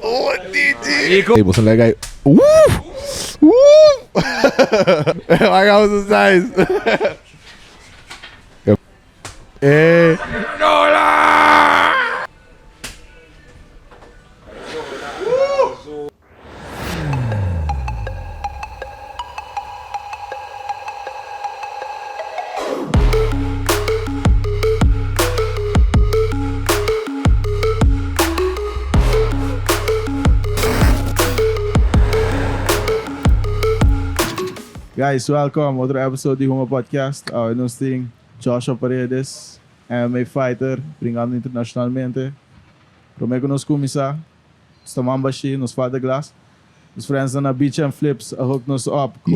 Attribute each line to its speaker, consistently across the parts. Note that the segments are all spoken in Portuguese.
Speaker 1: Oh, DJ! Hey, você legal aí. Legal os size. Hey. Guys, welcome. Outro episode de Rumo Podcast. Nós temos Joshua Paredes, MMA fighter, brincando internacionalmente. Como é que nós começamos? Estamos baixi, nos falta glass. Os friends na Beach and Flips hook nos up com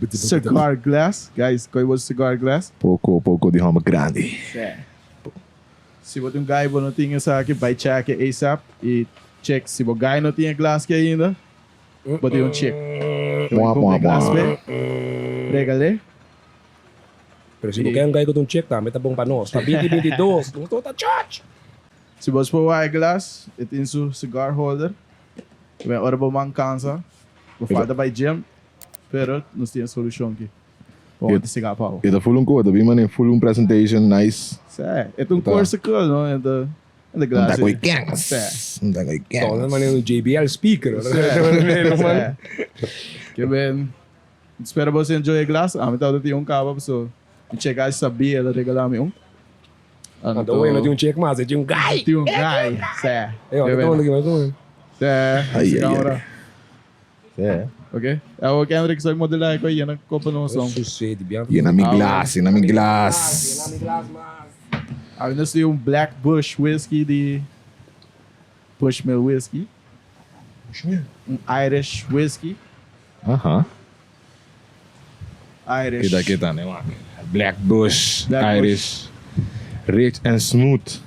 Speaker 1: cigar glass. Guys, qual é o cigar glass?
Speaker 2: Pouco de Roma grande.
Speaker 1: Se você tem guy não tinha isso aqui, vai check ASAP e check se o guy não tinha glass que ainda. Botei check. Regale.
Speaker 3: Pero se você quer ganhar com check, tá bom para nós. Tá 2022, não tô tá chat.
Speaker 1: Se você for o glass, tem seu cigar holder. Vem hora para mancança. O falta vai gym, pero nós temos solução aqui. Onde cigar pau.
Speaker 2: E da full code, vi mano, full presentation nice.
Speaker 1: É curso que não é da glass.
Speaker 2: Não tá com gangs. Não tá com gangs.
Speaker 3: Então, mano, o JBL speaker.
Speaker 1: Que bem. Espero você enjoy a glass. Ah, então eu tenho cabo para chegar e sabia ela regalar me
Speaker 3: Então, eu não tinha check mais, eu tinha guy.
Speaker 1: Tinha guy. É.
Speaker 3: Eu não aqui mais um.
Speaker 2: É.
Speaker 1: Ok? É o Kendrick que sai modelar com aí na Copa Noção.
Speaker 3: Sucede, bem.
Speaker 2: E na minha glass.
Speaker 1: Aí nós temos Black Bush Whiskey de Bushmill Whiskey. Irish Whiskey. Irish.
Speaker 2: Que daqui tá, né, mano? Black Bush, Irish. Rich and smooth.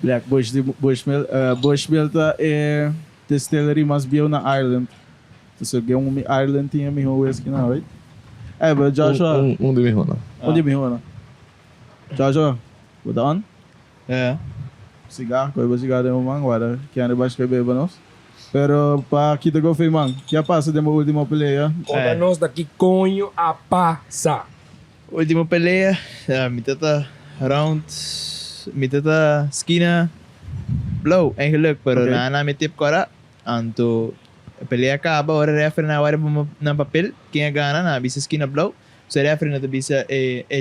Speaker 1: Black Bush de Bushmill. Bushmill tá é distillery mas bio na Ireland. So yung Ireland tinha mi whiskey na, right? But Joshua.
Speaker 2: Onde me rona?
Speaker 1: Onde me rona? Joshua, what on? Cigarro, coisa cigarro mo man, agora que anda baixo que beba nós. Pero pa kita go fei man, que passa de uma última peleia.
Speaker 3: Conta nós daqui conho a passa.
Speaker 4: Última pelea, mitad round, mitad esquina, blow, eigenlijk, pero
Speaker 1: Okay.
Speaker 4: na tip ko ra, anto pelea acaba, ora referee na wala na papel, quem gana na bisa esquina blow, so referee na to bisa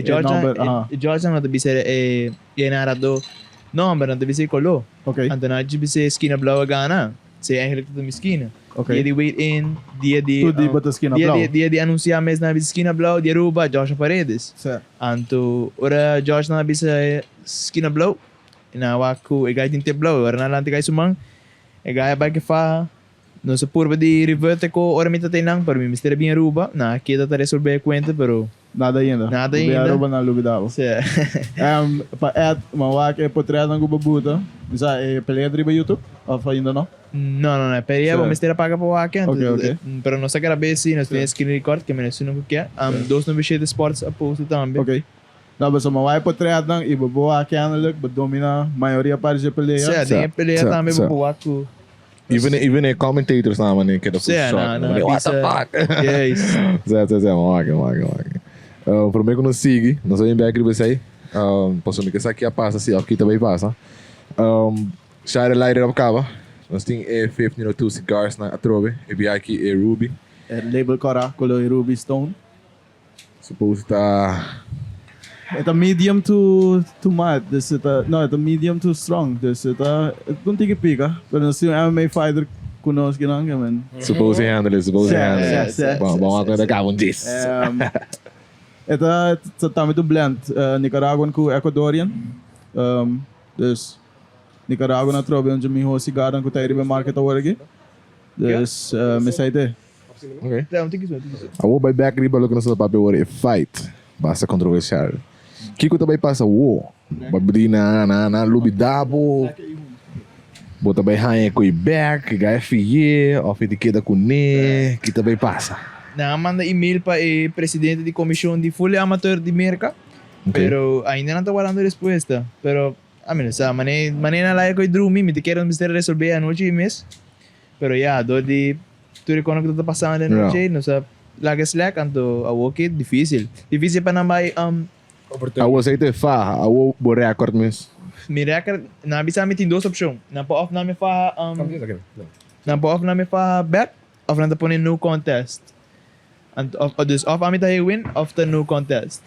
Speaker 4: Georgia na to bisa narado number na to bisa kolo,
Speaker 1: Okay.
Speaker 4: anto na bisa esquina blow gana, say eigenlijk to esquina.
Speaker 1: Okay.
Speaker 4: Dia di wait in, dia di
Speaker 1: Tu di bota esquina blow.
Speaker 4: dia di anunciar mes na bisa esquina blow, dia ruba Joshua Paredes.
Speaker 1: Certo.
Speaker 4: Anto, ora Josh na bisa esquina blow. Inawa ko, igay tinte blow. Ora na lang tigay sumang. Igay ba que fa. No sa purba di reverte ko, ora mita tayo para mi mister bem ruba. Na, kita ta resolver a conta, pero
Speaker 1: Nada ainda.
Speaker 4: Nada ainda.
Speaker 1: Aruba na lubidao.
Speaker 4: Siya.
Speaker 1: Pa mawak é potreado ng gubabuta. Bisa peleia driba YouTube? Ou ainda não?
Speaker 4: No, pero
Speaker 1: Siya.
Speaker 4: mister paga po wakin.
Speaker 1: Okay.
Speaker 4: Pero no sa grabesi, nos tem screen record, que menos não que dos no bicho de sports a posto também.
Speaker 1: Ok. Não, mas mawak potreado ng ibabawa que analog, but domina maioria parte de peleia.
Speaker 4: Siya, tem pelea
Speaker 2: Siya.
Speaker 4: também
Speaker 2: Siya.
Speaker 4: po wako.
Speaker 2: Even the commentators naman eh, kita full
Speaker 4: Siya,
Speaker 2: shot.
Speaker 4: na
Speaker 2: What the
Speaker 4: bisa.
Speaker 2: fuck?
Speaker 4: Yes.
Speaker 2: Zé, mawag. Primeiro que nos siga, nós vamos ver aqui você aí. Posso me que aqui a passa, se aqui também passa. Share lighter up acaba. Nós temos 1502 cigars na atrobe. E vi aqui Ruby.
Speaker 1: Label Cora, color Ruby Stone.
Speaker 2: Suppose tá.
Speaker 1: Ito medium to mild. This ito medium to strong. This não tem que pica. Pero se MMA fighter conosco não, man.
Speaker 2: Suppose handle it. Vamos agora acabam disso.
Speaker 1: Ito também do blend. Nicaraguan com Ecuadorian. Dus Nicaragua na trobe onde me ho cigarro com tairi be market award. Dus me sai de.
Speaker 2: Okay.
Speaker 4: Não, tem que ser.
Speaker 2: I will buy back riba look na sa papel where a fight. Basta controversial. Kiko também passa war. Babdi na lubidabo. Bota bay hanya ko back, gaya fiye, of iti kita kune, kita bay passa.
Speaker 4: Manda e-mail para o presidente de comissão de Fully Amateur de Merca,
Speaker 2: Okay.
Speaker 4: pero ainda não está guardando resposta. Pero mean, sa manay na layo ko drumi, mi te quero mister resolver a noite mes. Pero yeah, do di tu rekono que tá passando a noite, no sa laga slack anto a walk difícil. Difícil pa na may
Speaker 2: Awo sa ito, awo bo record mes.
Speaker 4: mi record na bisa mi tem duas opções. Na pa off na mi fa na pa off na mi fa bet, of na ta ponin no contest. And dus off ami ta win, of the no contest.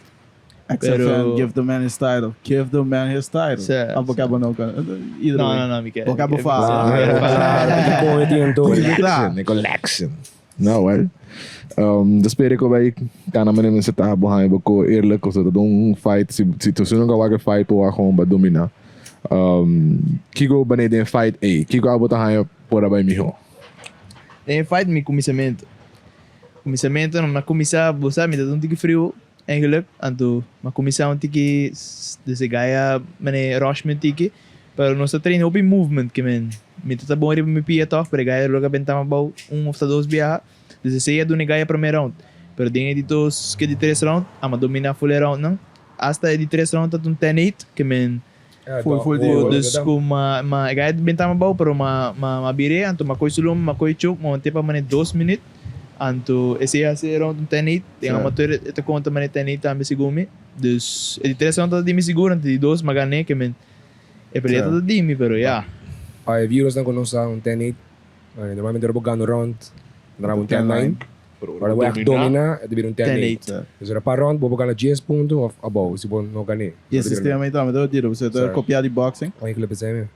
Speaker 1: XFN, give the man his title. Give the man his title.
Speaker 4: Certo.
Speaker 1: Ang vocabo não, cara. Either way.
Speaker 4: Não, mi quer.
Speaker 1: Vocabo fala.
Speaker 3: Bom, entiendo.
Speaker 2: Collection. Nou, wel. Despede ko bij kana men mensen te hebben gaan hebben ko eerlijk of dat een fight si tu suno ga fight wa gewoon ba domina. Kigo bane den fight kigo abota gaan por bij miho.
Speaker 4: Tem fight mi comissamento. Comissamento na comissar, você me dá um tique frio, eigenlijk, anto ma comissar um tique desse gaia, mane rush me tique, pero nossa treino open movement que men, me tá bom ir me pia tof, pero gaia logo bentama bau ou dois via, desse seia do gaia primeiro round, pero dentro de dos que de 3 round, ama domina full round não, hasta de 3 round tá um 10-8 que men
Speaker 1: Full
Speaker 4: dus kung gaia bentama bau, pero mabire, anto makoy sulum, makoy chuk, mo pa mane 2 minutes. Anto, esse ia ser round 10-8. Tem uma matéria, esta conta mane 10-8 também segumi. Dus, de 3 round de me segura, de 2 magane que men. É peleta de me, pero yeah.
Speaker 3: Ay, virus na kono sa un 10-8. Normalmente era bugando round. Era un 10-9. Para o domina, é de vir um 10-8. Dus era para round, vou bugar na 10 pontos of above, se bom não ganhei.
Speaker 1: E esse sistema então, me deu dire, você tá copiado de boxing.
Speaker 3: Olha que ele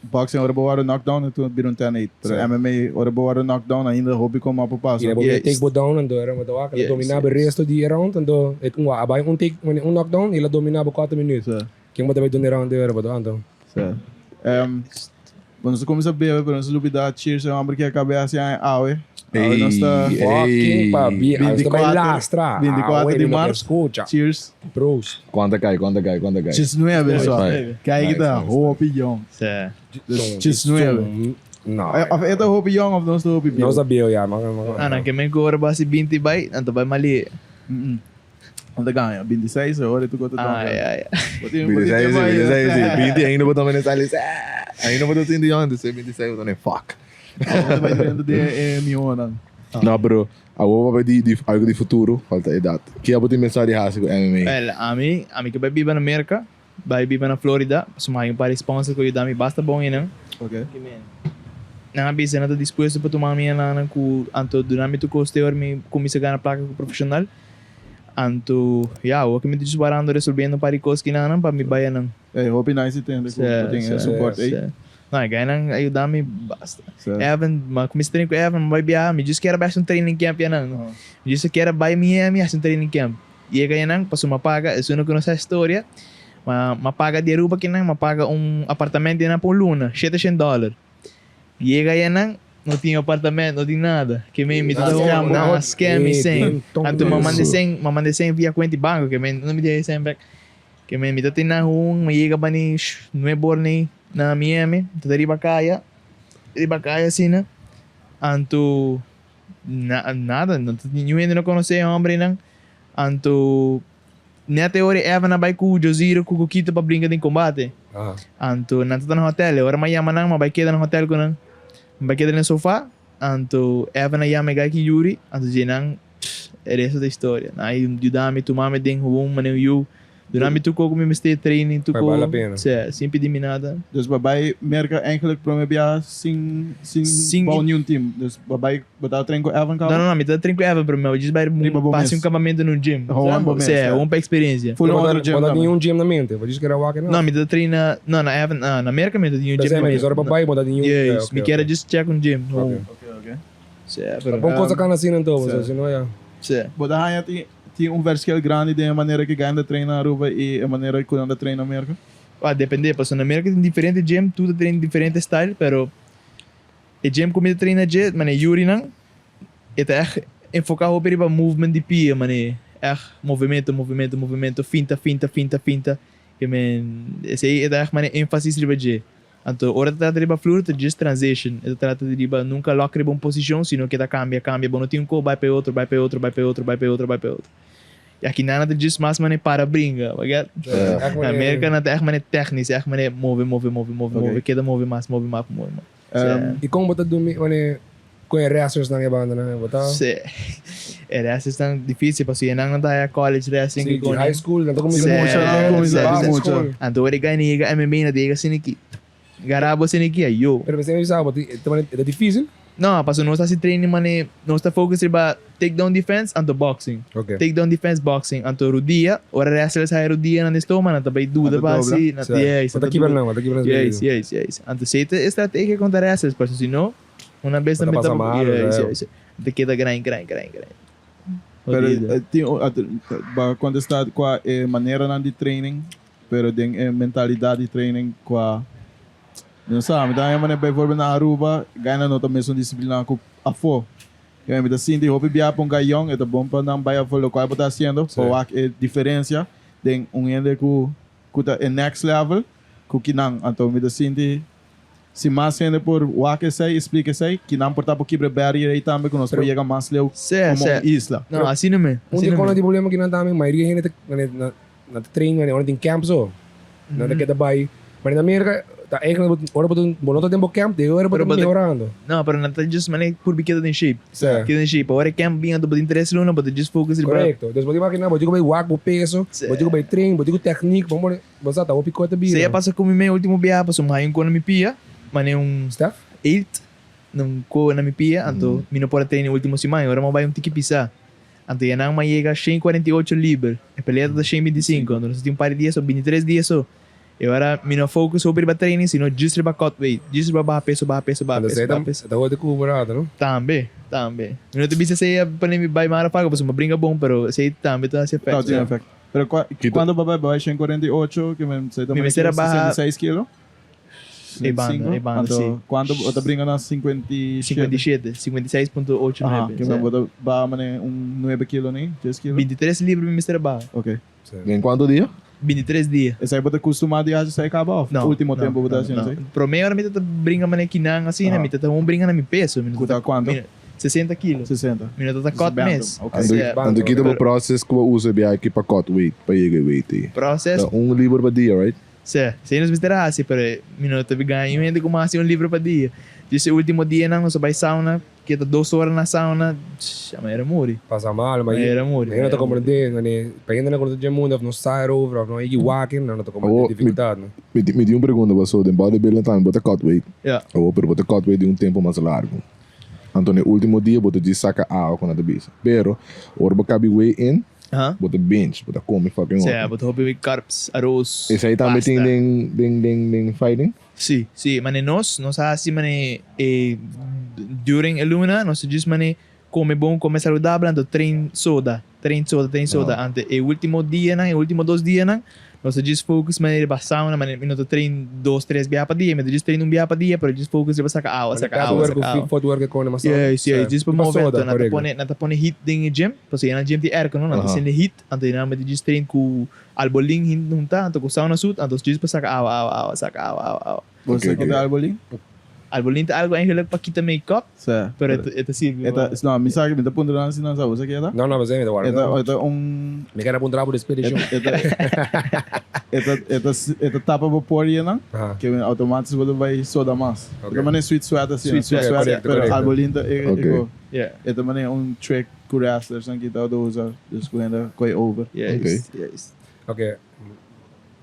Speaker 1: Boxing ora boa knockdown, tu bir um 10-8. MMA ora boa knockdown ainda hobby como a passo.
Speaker 3: E ele take down ando era uma doa, ele dominava o resto de round ando, abai um take um knockdown, ele dominava 4 minutos. Quem vai do round era boa ando.
Speaker 1: Certo. Quando você começa a beber, quando você lubida, cheers, é uma porque a cabeça é awe. Awe nós tá
Speaker 3: fucking papi,
Speaker 1: 24 de março. Cheers.
Speaker 3: Bros.
Speaker 2: Quando cai.
Speaker 1: 19, pessoal. Cai que tá roupa young.
Speaker 4: Certo.
Speaker 1: 19.
Speaker 3: Não.
Speaker 1: É da roupa young of nós roupa
Speaker 3: Não
Speaker 1: young.
Speaker 3: sabia já, mas
Speaker 4: Ana, que men ko ora basi 20 bay, anto bay mali.
Speaker 1: Onde ganha? 26, agora tu conta
Speaker 4: Ai.
Speaker 2: 26, ainda botou menos ali. Ainda botou 100 de onde? 26, eu tô nem fuck.
Speaker 1: Vai dentro de Miona.
Speaker 2: Não, bro. Awo ba di algo de futuro, falta edad. Que abo tem mensagem hasi ko MMA.
Speaker 4: Well, ami que vai viver na América, vai viver na Flórida, sumay yung para sponsor ko yung dami basta bom yun.
Speaker 1: Ok.
Speaker 4: Nang abisa na to dispuesto pa tumama minha nanan ku anto dunami to coste or mi kumisa gana placa ko profissional. Anto, o que me diz barando resolvendo paricos que nanan pa mi bayan ng.
Speaker 1: Hope nice tem support aí.
Speaker 4: Não, ganha nang ayudami basta. Evan, kumisa treino ko Evan, vai biya, me diz que era basta um training camp yan nang. Me diz que era by Miami, as um training camp. E ganha nang paso mapaga, isso não conhece a história. Mapaga de Aruba que nang mapaga apartamento na por luna, $700. E ganha nang não tinha apartamento, não tinha nada. Que me deu uma scam me sem. Anto mamande sem via conta de banco, que me não me deu sem back. Que me deu tinha me chega ba ni Nuevo ni na Miami, riba kaya assim, né? Anto nada, ninguém não conhecia homem não. Anto na teoria Evan na vai com o Josiro com o Kito para brincar de combate. Anto na tá no hotel, agora amanhã manang vai quedar no hotel com não. Vai quedar no sofá. Anto Evan na yame gai ki Yuri, anto jinang é resto da história. Aí dudami tu mame den huum maneu yu. Durante tu ko me stay training tu ko.
Speaker 3: Vale a pena.
Speaker 4: Sem pedir nada.
Speaker 1: Dus waarbij merken eigenlijk probeer sin bal nieuw team. Dus waarbij betaal trein com Evan Cabo.
Speaker 4: Não, me tá tranquilo Evan para mim. Diz vai passar acampamento no gym. Uma para experiência.
Speaker 1: Full on gym.
Speaker 3: Não tinha gym na mente, vou dizer que era o
Speaker 4: Não, me tá treina. Não, na Evan, na América me tá tinha gym.
Speaker 3: Mas agora papai botar tinha
Speaker 4: Yes, me quer just check um gym.
Speaker 1: Ok.
Speaker 4: Certo.
Speaker 3: Bom coisa cana assim então, você não é.
Speaker 4: Certo.
Speaker 1: Boda hanya tinha verschil grande de maneira que ganha treino na Aruba e a maneira que anda treino na América.
Speaker 4: Depende, porque na América tem diferente gym, tudo treina diferente style, pero o gym como ele treina gym, mane Yuri não, é enfocado para movement de pia, mane movimento, finta, que men, esse aí é mane ênfase sobre gym. Então, ora trata de fluir, just transition. Ele trata de nunca lock uma posição, sino que cambia, bom, não tem um vai para outro. E aqui não é just mais mané para brinca, bagat? Na América não é mané técnico, é mané move, cada move mais.
Speaker 3: E como botar dormir, mané, com racers na minha banda, né? Botar.
Speaker 4: Sim. Era tão difícil, porque eu não estava college racing
Speaker 3: Sim,
Speaker 4: com
Speaker 3: high school, não tô
Speaker 4: Sim,
Speaker 1: mucho.
Speaker 4: Ando ele ganha MMA na diga siniki. Garabo siniki ayo.
Speaker 3: Pero você me sabe, é difícil.
Speaker 4: Não, passo não está se training mané, não está focus riba takedown defense anto boxing.
Speaker 3: Ok.
Speaker 4: Takedown defense boxing anto rudia, ora wrestler sai rudia na estômago, na também dúvida base, na yes.
Speaker 3: Tá aqui não, tá aqui não.
Speaker 4: Yes. Anto seita estratégia contra wrestlers, porque senão uma vez também tá
Speaker 3: mal,
Speaker 4: yes. Te queda grind.
Speaker 1: Pero quando está com a maneira de training, pero tem mentalidade de training com a não sabe, daí mané bijvoorbeeld na Aruba, ganha não também são disciplina com a fo. Eu me dá sim de hobby bia para gaião, é bom para não vai for local para haciendo, para a diferença tem ende que tá next level, que não, então me dá sim de se mais ainda por o que sei, explica sei, que não portar por quebrar barreira aí também que nós podemos chegar mais leu como isla.
Speaker 4: Não, assim não é.
Speaker 3: Um dia quando tem problema que não tá a maioria gente na treino, onde tem camp so, não é que da vai, mas na América tá eigenlijk ora botar tempo camp, de ora botar melhorando.
Speaker 4: Não, pero não tá just mané por biqueda de shape. Queda em shape, ora camp bem do interesse luna, but just focus
Speaker 3: riba. Correcto. Depois botar máquina, botar com whack o peso, botar com treino, botar com técnica, vamos botar o picote bem.
Speaker 4: Você passa com meu último viagem, passou mais com me pia. Mané
Speaker 3: staff
Speaker 4: 8 nung ko na mi pia anto mino por treino último semana agora vai tiki pisa anto yan ang mayega 148 libras e pelea da 125 anto nós tem par dias ou 23 dias so e agora mino focus sobre ba training sino just riba cut weight just riba ba peso
Speaker 3: tá outra cobrada não
Speaker 4: também mino te bisa say para mi vai mara paga você brinca bom pero say também tá se effect
Speaker 1: pero quando vai 148 que me sei também 66 kg
Speaker 4: E banda, sim.
Speaker 1: Quando eu brinco na 57,
Speaker 4: 56.89.
Speaker 1: Que eu vou mané 9 kg nem, 10 kg.
Speaker 4: 23 libras me Mr. Ba.
Speaker 1: Ok.
Speaker 2: Em quanto dia?
Speaker 4: 23 dias.
Speaker 1: Esse aí você acostumado a sair acaba off.
Speaker 4: Não.
Speaker 1: Último tempo você assim, não sei.
Speaker 4: Pro meio hora me tá brinca mané kinang assim, né? Me tá brinca na mi peso, me
Speaker 1: tá quanto?
Speaker 4: 60 quilos.
Speaker 1: 60.
Speaker 4: Me tá cut mês.
Speaker 2: Ando aqui do processo que eu uso aqui para cut weight, para chegar weight.
Speaker 4: Processo.
Speaker 2: Libra por dia, right?
Speaker 4: Sim, sem nos misturar assim, pero minuto vi ganho ainda com mais livro para dia. Disse o último dia não, só vai sauna, que tá 2 horas na sauna, chama era muri.
Speaker 3: Passa mal, mas
Speaker 4: era muri.
Speaker 3: Eu não tô compreendendo, né? Para ainda não conhecer o mundo, não sai over, não é walking, não tô compreendendo dificuldade, né?
Speaker 2: Me di uma pergunta, você de bodybuilding também bota cut weight.
Speaker 4: Yeah.
Speaker 2: Ou pero bota cut weight de tempo mais largo. Então no último dia bota de saca água com a bisa. Pero, ora bota weigh in. Bota bench, bota come fucking
Speaker 4: on. Sim, bota hobby with carbs, arroz.
Speaker 2: Esse aí também tem fighting?
Speaker 4: Sim, mas nós assim, during a luna, nós diz, come bom, come saudável, então trein soda. Ante o último dia, o último 2 dias, nós diz focus, ba sauna, minuto trein 2, 3 biya pa dia, diz trein biya pa dia, pero diz focus riba saka awa.
Speaker 3: Footwork ko na mas.
Speaker 4: Yes, diz pa movimento, natapone hit ding gym, kasi yan ang gym ti aircon, no, natin hit, ante na diz trein ku alboling hinunta, anto ku sauna suit, anto diz pa saka awa.
Speaker 1: Você quer alboling?
Speaker 4: Alboling tá algo ainda para kita makeup, pero ito sirve.
Speaker 1: Não, me sabe, me tá pondo lá assim, não sabe, você quer dar?
Speaker 3: Não, mas é,
Speaker 1: Ito
Speaker 3: me quer apontar por expedition.
Speaker 1: Ito tapa por por yan, que automaticamente você vai soda mais. Porque mané sweet sweat assim, sweet sweat, pero alboling tá ito mané trick que wrestlers ang kita do usa, just kuhenda koi over.
Speaker 4: Yes.
Speaker 3: Okay.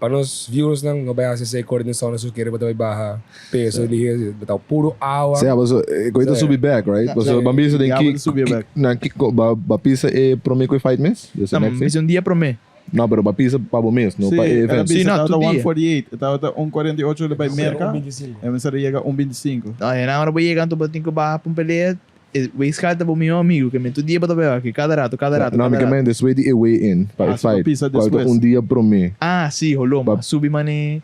Speaker 3: Para os viewers não vai acessar a coordenação na sua queira para barra peso ali, botar puro água.
Speaker 2: Sim, mas coisa subir back, right? Você bambisa tem que
Speaker 1: subir back.
Speaker 2: Na que bapisa é pro me coi fight mês?
Speaker 4: Não, mas dia pro me.
Speaker 2: Não, pero bapisa para o mês, não para evento.
Speaker 1: Sim, não, tá 148, tá 148 ele vai merca. É mas ele chega 125.
Speaker 4: Ah, é na hora vai chegando para tinha que barra para pelea. O escada para o meu amigo, que me todo dia para ver aqui, cada rato.
Speaker 2: Economicamente, después de away in, para fight, qual dia pro me.
Speaker 4: Sim, rolou, mas subi mané.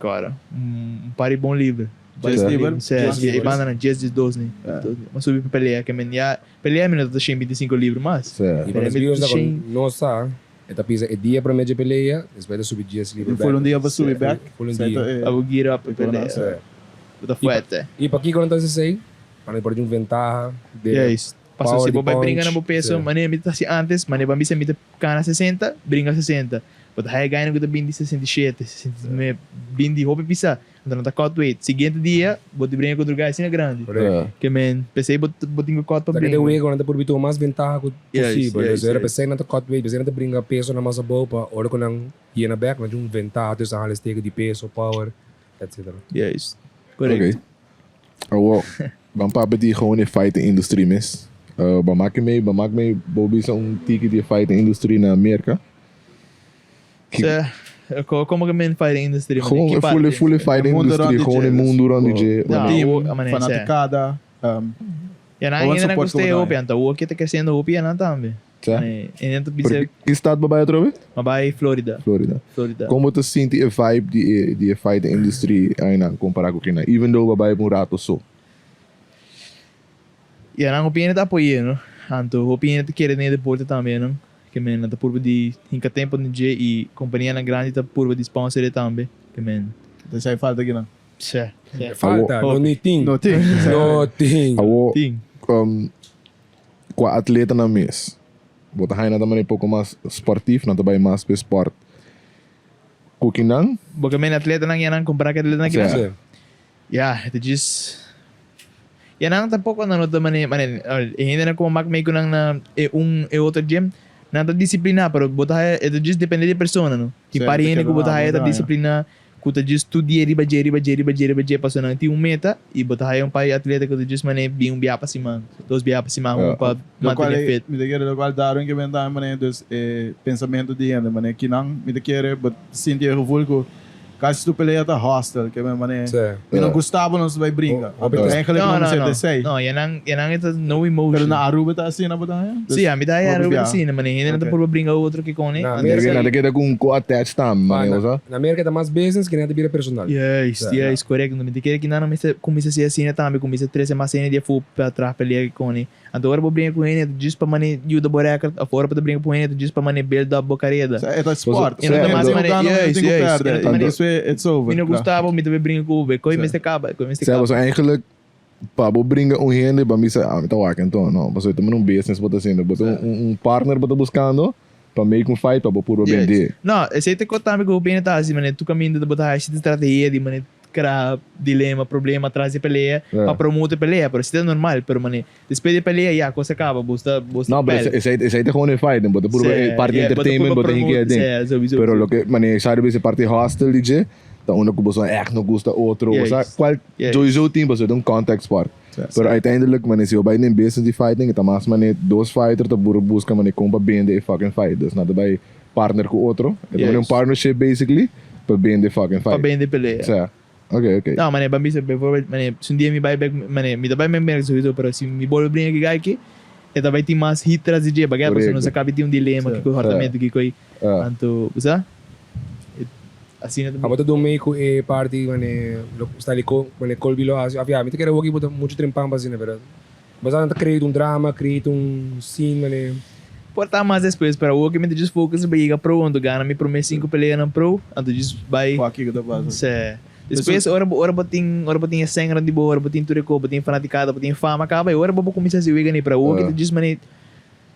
Speaker 4: Cara, pare bom livre. Sim, e banda na dias de 12, né? Mas subi para pelear, que pelear minuto tá 25 livros, mas.
Speaker 3: E para os viewers não sabe, esta pisa é dia para média peleia, depois de subir dias livre.
Speaker 1: Foi dia para subir back.
Speaker 3: Foi dia.
Speaker 4: I will gear up para pelear. Da fuerte.
Speaker 3: E para aqui quando você sai, para por ventaja de
Speaker 4: Paso
Speaker 3: Power
Speaker 4: si
Speaker 3: di
Speaker 4: Bobay
Speaker 3: punch.
Speaker 4: bringa na mo peso,
Speaker 3: Sim.
Speaker 4: mani mita si antes, mani bambisa mita kana 60, bringa 60. But haya ganha ko bindi 67, 69, bindi hope pisa. Então tá cut weight. Seguinte dia, bot bringa contra o guys na grande.
Speaker 3: Correcto.
Speaker 4: Que man, pensei botinho cut pa
Speaker 3: Saka de
Speaker 4: bringa.
Speaker 3: wego na por bito mas ventaja ko
Speaker 4: Yes,
Speaker 3: possível.
Speaker 4: yes,
Speaker 3: Era
Speaker 4: yes.
Speaker 3: pensei na cut weight, pensei na bringa peso na masa bow pa ora ko nang hier na back na yung ventaja sa halos teke di peso, power, etc.
Speaker 4: Yes. Correct.
Speaker 2: Oké. Oh, wow. Dan papa die gewoon in fighting industrie mis. Maak mee, Bobby zo'n tiki die fighting industrie naar Amerika.
Speaker 4: Como que man fighting industry? man?
Speaker 2: Gewoon
Speaker 4: Que
Speaker 2: een
Speaker 4: parte?
Speaker 2: volle fighting
Speaker 1: mundo
Speaker 2: industrie,
Speaker 1: rond
Speaker 2: gewoon
Speaker 1: DJ,
Speaker 2: in
Speaker 1: dus.
Speaker 2: mundo rond
Speaker 1: Oh.
Speaker 2: DJ.
Speaker 4: Ja.
Speaker 1: Team,
Speaker 4: mané,
Speaker 1: fanaticada.
Speaker 4: Yan ang
Speaker 1: Once
Speaker 4: ina na
Speaker 1: support
Speaker 4: gusto
Speaker 1: ko
Speaker 4: yung
Speaker 1: na
Speaker 4: hopi. Anta uwa kita crescendo hopi yan tambe.
Speaker 2: Tá?
Speaker 4: Ina to
Speaker 2: Pero
Speaker 4: bisa
Speaker 2: que estado babai outra vez?
Speaker 4: mabay Florida.
Speaker 2: Florida.
Speaker 4: Florida.
Speaker 2: Como tu sente a vibe die fighting industrie ainda comparar com quem even though babai um rato so.
Speaker 4: Yan ang hopi na apoio, no? Anto hopi na querer nem deporte também, não? Que man na purba de hinka tempo no J e companhia na grande ta purba de sponsor também. Que man.
Speaker 1: Dus hij valt aqui, não.
Speaker 4: Sé.
Speaker 3: Falta, no niting.
Speaker 1: No team.
Speaker 3: Nothing.
Speaker 2: Awo,
Speaker 4: Ting.
Speaker 2: com a atleta na mes. Bota hai na também um pouco mais esportivo, não também mais para sport. Kukinang,
Speaker 4: Boka man atleta nang yan ang comprar que atleta nang
Speaker 2: Sé.
Speaker 4: kinasa. Yeah, ito just yan ang tampoco na nota man hindi na ko mag ko nang na outro gym na ta disiplina pero bota ito just depende de persona no que
Speaker 1: Certo,
Speaker 4: pari
Speaker 1: que
Speaker 4: ko bota
Speaker 1: não,
Speaker 4: ita
Speaker 1: não,
Speaker 4: disciplina kuta just studiar riba passo nang ti meta e bota yung pai atleta ko just mane bi um biapa simang dos biapa simang pa
Speaker 1: Lo qual
Speaker 4: manter fit
Speaker 1: me te quer lo qual daram que vem dar mané dus pensamento de ainda mané que não me te quer but sentir o vulgo caso tu peleia tá hostel que mané
Speaker 3: Sé.
Speaker 1: me não gostava não se vai brinca eigenlijk
Speaker 4: no
Speaker 1: não
Speaker 4: no
Speaker 1: se
Speaker 4: no
Speaker 1: te sei
Speaker 4: no yan ang ito no
Speaker 1: pero
Speaker 4: emotion
Speaker 1: na Aruba tá assim na botaia
Speaker 4: sim a midaya
Speaker 1: Vamos
Speaker 4: era
Speaker 1: ver.
Speaker 4: assim mane hindi na
Speaker 1: Okay.
Speaker 4: por brinca outro que kone
Speaker 3: Na
Speaker 2: Amerika na daqui com co-attach tam, mano, usa?
Speaker 3: Na América tá mais business que nem bira personal.
Speaker 4: Yes,
Speaker 3: Yeah.
Speaker 4: yes, correto. Não me quer que não me comece a ser assim também, comece a trazer mais cena de fu para trás para ali com ele. Agora vou brincar com ele, diz para mane ajuda boreca, fora para brincar com ele, diz para mane build up bocareda.
Speaker 1: é tá sport
Speaker 2: E não tem mais
Speaker 4: mané, yes, yes, e não tem
Speaker 1: isso é it's over
Speaker 4: Mino Gustavo, me também brinca com o coi
Speaker 1: Sim.
Speaker 4: me acaba, coi me
Speaker 2: Zij was
Speaker 4: acaba.
Speaker 2: eigenlijk, pa, bo bringa hende, ba misa, tá waken então, não, mas eu também um business bota sendo, bota partner bota buscando, para make fight, para puro vender.
Speaker 4: Não, esse te contar me com o pena tá assim, mane, tu caminho de botar essa estratégia de mane criar dilema, problema, trazer peleia, para promover peleia, pero isso é normal, pero mane, depois de peleia, já coisa acaba, bosta
Speaker 2: Não, mas esse aí tá gewoon fight, bota puro parte entertainment, bota hinha ding. Pero lo que, mane, sabe esse parte hostel DJ, tá onde que você echt não gosta outro,
Speaker 4: Yes.
Speaker 2: sabe? Qual
Speaker 4: Yes.
Speaker 2: sowieso team, você um contact sport. Pero uiteindelijk, mane, se eu vai nem business de fighting, tá mais mane, dois fighters, tá puro busca mane compa bende e fucking fight, dus nada vai partner com outro, é
Speaker 4: Yes.
Speaker 2: um partnership basically, para bende fucking
Speaker 4: para
Speaker 2: fight.
Speaker 4: bem de peleia.
Speaker 2: Certo. Ok.
Speaker 4: Não, mane, bambi se before, mane, se um dia me vai back, mane, me dá vai me merda sobre isso, pero se me bolo brinca que aqui, ela vai ter mais hit trazer dia, bagay, porque não se acaba de um dilema, que comportamento que coi, anto, usa? Assim na
Speaker 3: Abo do meio e party mane está ali com mane colbilo avia me te quero aqui botar muito tempo para assim, verdade. Mas anda criar drama, criar scene mane.
Speaker 4: portar mais depois para o que me diz focus bem pro onde gana me promete 5 peleia na pro anto diz vai
Speaker 1: aqui que tá passando
Speaker 4: se depois ora botin sangue de boa ora botin tureco botin fanaticada botin fama acaba e ora bobo começar a se vegan para o que diz mane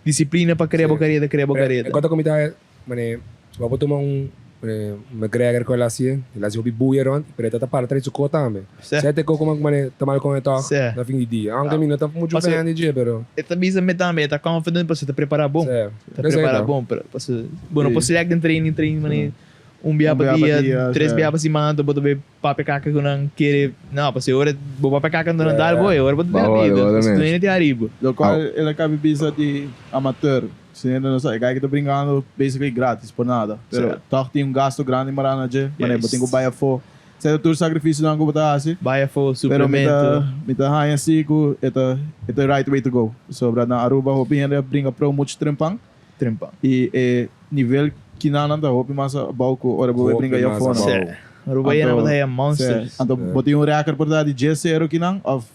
Speaker 4: disciplina para criar bocareda
Speaker 3: Quando comida mane vou tomar mane McGregor com ela assim hobby buia rond, pero tá para trás o cota também. Sete co como mane tomar com ela
Speaker 4: Certo.
Speaker 3: na fim de dia. Anche mim não tá muito
Speaker 4: Mas
Speaker 3: bem de dia, pero.
Speaker 4: eta bisa me também tá confident para você preparar bom
Speaker 3: Certo.
Speaker 4: tá preparar bom para você bueno posso lag den training mane biaba dia 3 biaba semana boto be pape caca que não querer não para ora bo pape caca não dar boy ora boto
Speaker 2: Exatamente.
Speaker 4: de arriba
Speaker 1: lo qual ele acaba bisa de amateur se ainda não sabe que tá brincando basically grátis por nada pero
Speaker 4: Certo.
Speaker 1: toch tem gasto grande marana je mané
Speaker 4: Yes.
Speaker 1: botem ko baia fo se tu sacrifício não ko botar assim
Speaker 4: Baia for
Speaker 1: pero
Speaker 4: suplemento.
Speaker 1: me tá high assim ko eta right way to go sobra na Aruba hopi ainda brinca pro muito trempang
Speaker 4: Trempa.
Speaker 1: e nível que não anda hopi mas balco ora bo
Speaker 3: Hopi
Speaker 1: brinca ya
Speaker 3: mas
Speaker 1: fo
Speaker 3: a
Speaker 1: não
Speaker 3: balco.
Speaker 4: Certo. Aruba era
Speaker 1: Anto-
Speaker 4: uma é monsters.
Speaker 1: Então, botei record por dar de 0 que não, of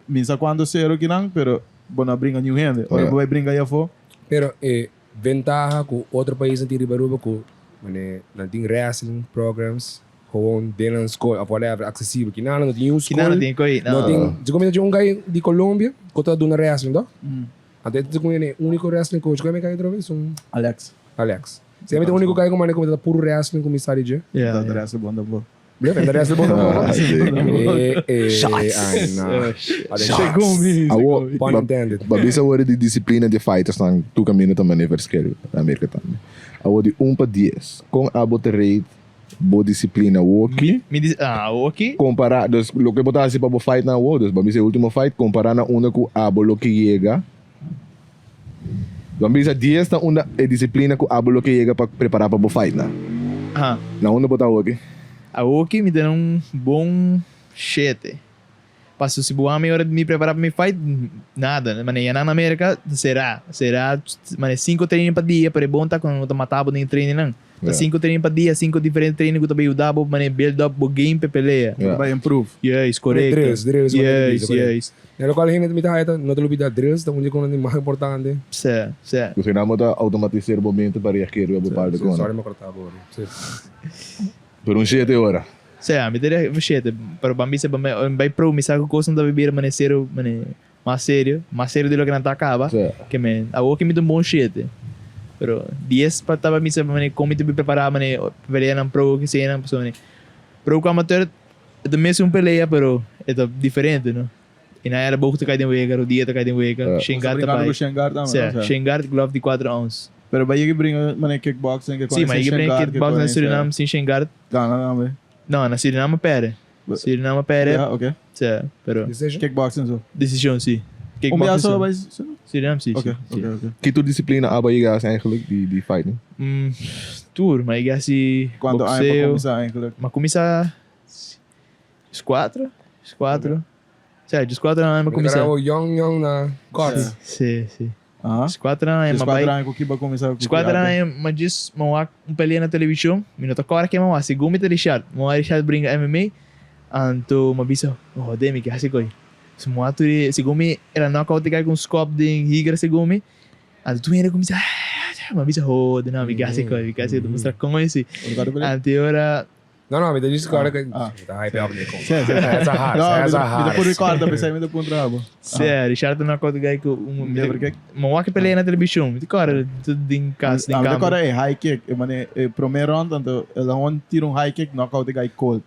Speaker 1: minsa quando 0 que não, pero bona brinca new hand. Ora vai brinca ya fo.
Speaker 3: Pero ventaja com outro país na Tiribaruba com mane não tem wrestling programs, gewoon delen school, of whatever, acessível. Que não tem
Speaker 4: Que não
Speaker 3: school.
Speaker 4: tem coi.
Speaker 3: Não
Speaker 4: Não.
Speaker 3: tem. Se comenta de guy de Colômbia, que tá dando wrestling, não? Até tu com ele único wrestling coach, como é que é outra vez?
Speaker 1: Alex.
Speaker 3: Alex. Você é o único cara como é puro wrestling comissário já?
Speaker 1: Da Teresa Bonda Boa.
Speaker 3: Beleza, da wrestling bom.
Speaker 2: Shots.
Speaker 3: Ai, não.
Speaker 1: Chegou
Speaker 3: Pun intended.
Speaker 2: Babisa hora de disciplina de fighters nang tu caminho também é verskel na América também. A hora de 1 para 10 com a bote rate boa disciplina walkie
Speaker 4: Me diz, ok.
Speaker 2: comparar dos lo que botar assim para fight na wo dos babisa o último fight comparar na una com a lo que chega. Babisa 10 na una é disciplina com a lo que chega para preparar para fight na.
Speaker 4: Ah,
Speaker 2: Na una botar walkie.
Speaker 4: a ok me deu bom 7. Passo se boa meia hora de me preparar para me fight, nada. Mas na América, será, mas 5 treinos para dia, para bom tá quando eu matava nem treino não.
Speaker 2: Yeah.
Speaker 4: 5 treinos para dia, 5 diferentes treinos que eu também usava, mas build up o game para peleia.
Speaker 2: Yeah.
Speaker 1: Vai improve.
Speaker 4: Yes, correto.
Speaker 3: Drills,
Speaker 4: Yes, yes.
Speaker 3: Nelo qual gente me tá não te lubida drills, tá onde com o mais importante.
Speaker 4: Certo.
Speaker 2: Você não pode automatizar o momento para ir aqui a parte com.
Speaker 3: Sorry, me cortar agora.
Speaker 2: Por 7 horas.
Speaker 4: Certo, me teria mexete, para bambi se vai pro me saco coisa da bebida maneiro, mais sério de lo que não tá acaba.
Speaker 2: Certo.
Speaker 4: Que me a o que me deu bom shit. Pero 10 para tava me se como te preparar peleia na pro que se na pessoa pro com amateur é mesmo peleia, pero é diferente, não? E na era bom que cai de wega, o dia tá cai de wega, xingar tá
Speaker 1: Brincando com
Speaker 4: pai.
Speaker 1: Shengar também.
Speaker 4: Certo, xingar glove de 4 ounces.
Speaker 1: Pero vai que brinca mané kickboxing que
Speaker 4: Sim, mas eu brinquei kickbox na Suriname sem xingar.
Speaker 1: Não.
Speaker 4: Não, na Suriname pere. Suriname pere,
Speaker 1: Yeah, okay.
Speaker 4: certo, pero
Speaker 3: Decision?
Speaker 1: Kickboxing so.
Speaker 4: decisão sim.
Speaker 1: Dia só vai.
Speaker 4: Suriname sim.
Speaker 1: Okay.
Speaker 2: Que tu disciplina abayigas eigenlijk die fighting?
Speaker 4: Tour, mas eu assim,
Speaker 1: Quando aí para
Speaker 4: boxeo,
Speaker 1: começar eigenlijk.
Speaker 4: mas começar os 4. Certo, os 4 anos para começar.
Speaker 3: Começar o young na corte.
Speaker 4: Sim.
Speaker 1: Ah.
Speaker 4: Os 4 anos,
Speaker 1: Os
Speaker 4: mas vai.
Speaker 1: quadranhos que vai começar.
Speaker 4: Os 4 anos, mas diz, mas peleia na televisão, minuto agora que mas segundo me Richard, mas Richard brinca MMA, anto mabisa, oh, demi que assim coi. Semua tu segundo me era knockout que com scope de higra segundo me, anto tu ainda começa, mabisa oh, de não, me assim coi, que assim tu mostra como esse. Anto ora
Speaker 3: Não, me diz agora que tá hype up de com. Essa hard.
Speaker 1: Me por recorda, pensei me por trabo.
Speaker 4: Certo, Richard knockout guy com mas que peleia na televisão, de cara, tudo em casa, em
Speaker 1: Agora
Speaker 4: câmera.
Speaker 1: é high kick, mané primeiro round tanto ela on tira high kick knockout guy cold.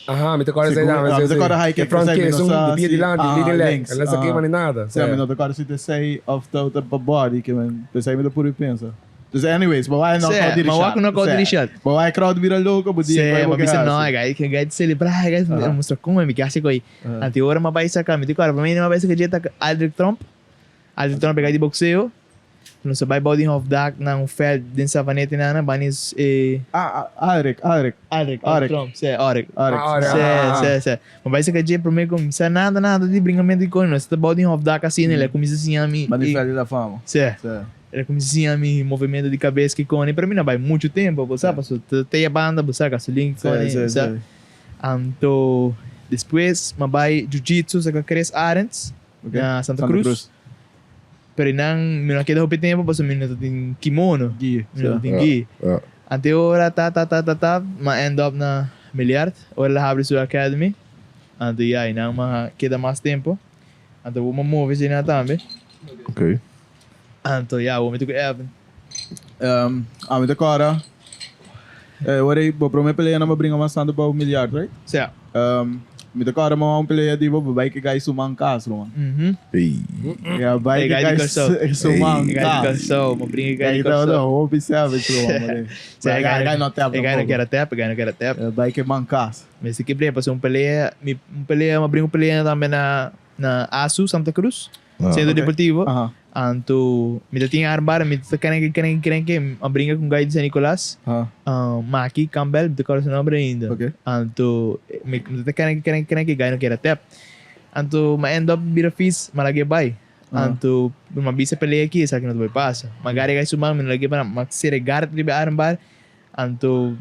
Speaker 3: Aha, me agora sei
Speaker 1: Segundo, agora high kick,
Speaker 3: front
Speaker 1: sai
Speaker 3: kick,
Speaker 1: minuto
Speaker 3: de pia de lado,
Speaker 1: ah,
Speaker 3: de leg.
Speaker 1: links,
Speaker 3: Ela sa queima nem nada.
Speaker 1: Sim, minuto agora se te sei of the body que man, pensei me por pensa. Então, anyways, but why knockout
Speaker 4: Certo, mas knockout de Richard.
Speaker 1: But why crowd vira louco, but
Speaker 4: Sim, mas bisa não, guys, que guys celebrar, guys, mostra como é que acha que antes hora mas vai sacar, me digo, para mim não vai ser que dia tá Aldrich Trump pegar de boxeo, não se vai body of dark na fed den savanete na banis
Speaker 1: Alric.
Speaker 4: Aldrich Trump, sim, Aldrich. Sim. Mas vai ser que dia para mim como se nada de brincamento de coisa, se tá body of dark assim, ele começa assim a mim.
Speaker 1: Manifesto da fama.
Speaker 4: Sim. Ele começa assim a mim movimento de cabeça que cone, para mim não vai muito tempo, você sabe, tem a banda, você gasolina, cone, sabe? Então, depois, vai jiu-jitsu sa Chris Arends na Santa Cruz. Pero não queda o tempo, passo minuto tem kimono, minuto tem gi. Ante ora tá, mas end up na Milliard, ora lá abre sua academy. Ante aí não queda mais tempo. Ante vamos mover se na também.
Speaker 2: Ok.
Speaker 4: Ante vamos meter com Evan.
Speaker 1: A minha cara. Agora vou para minha peleia não brinca mais tanto para o milhar, right?
Speaker 4: Certo.
Speaker 1: Minha cara uma peleia de vou vai que gai sumang caso, mano.
Speaker 2: Ei.
Speaker 1: Yeah, vai que gai sumang caso.
Speaker 4: Mo brinca
Speaker 1: Gai
Speaker 4: gai
Speaker 1: não, observa isso, mano. Gai não tap.
Speaker 4: Gai não quer tap.
Speaker 1: Vai que mancas.
Speaker 4: Mas se quebra passou peleia, uma brinca peleia também na ASU Santa Cruz, Centro Deportivo. Anto, me tinha armbar, me querem que a brinca com Guy de San Nicolás. Maki Campbell, de cor seu nome ainda. Anto, me querem que Guy não quer tap. Anto, ma end up vira fiz, malagi bay. Anto, uma bisa peleia aqui, sabe que não vai passar. Magari Guy sumang, me lagi para maksire guard libe armbar. Anto,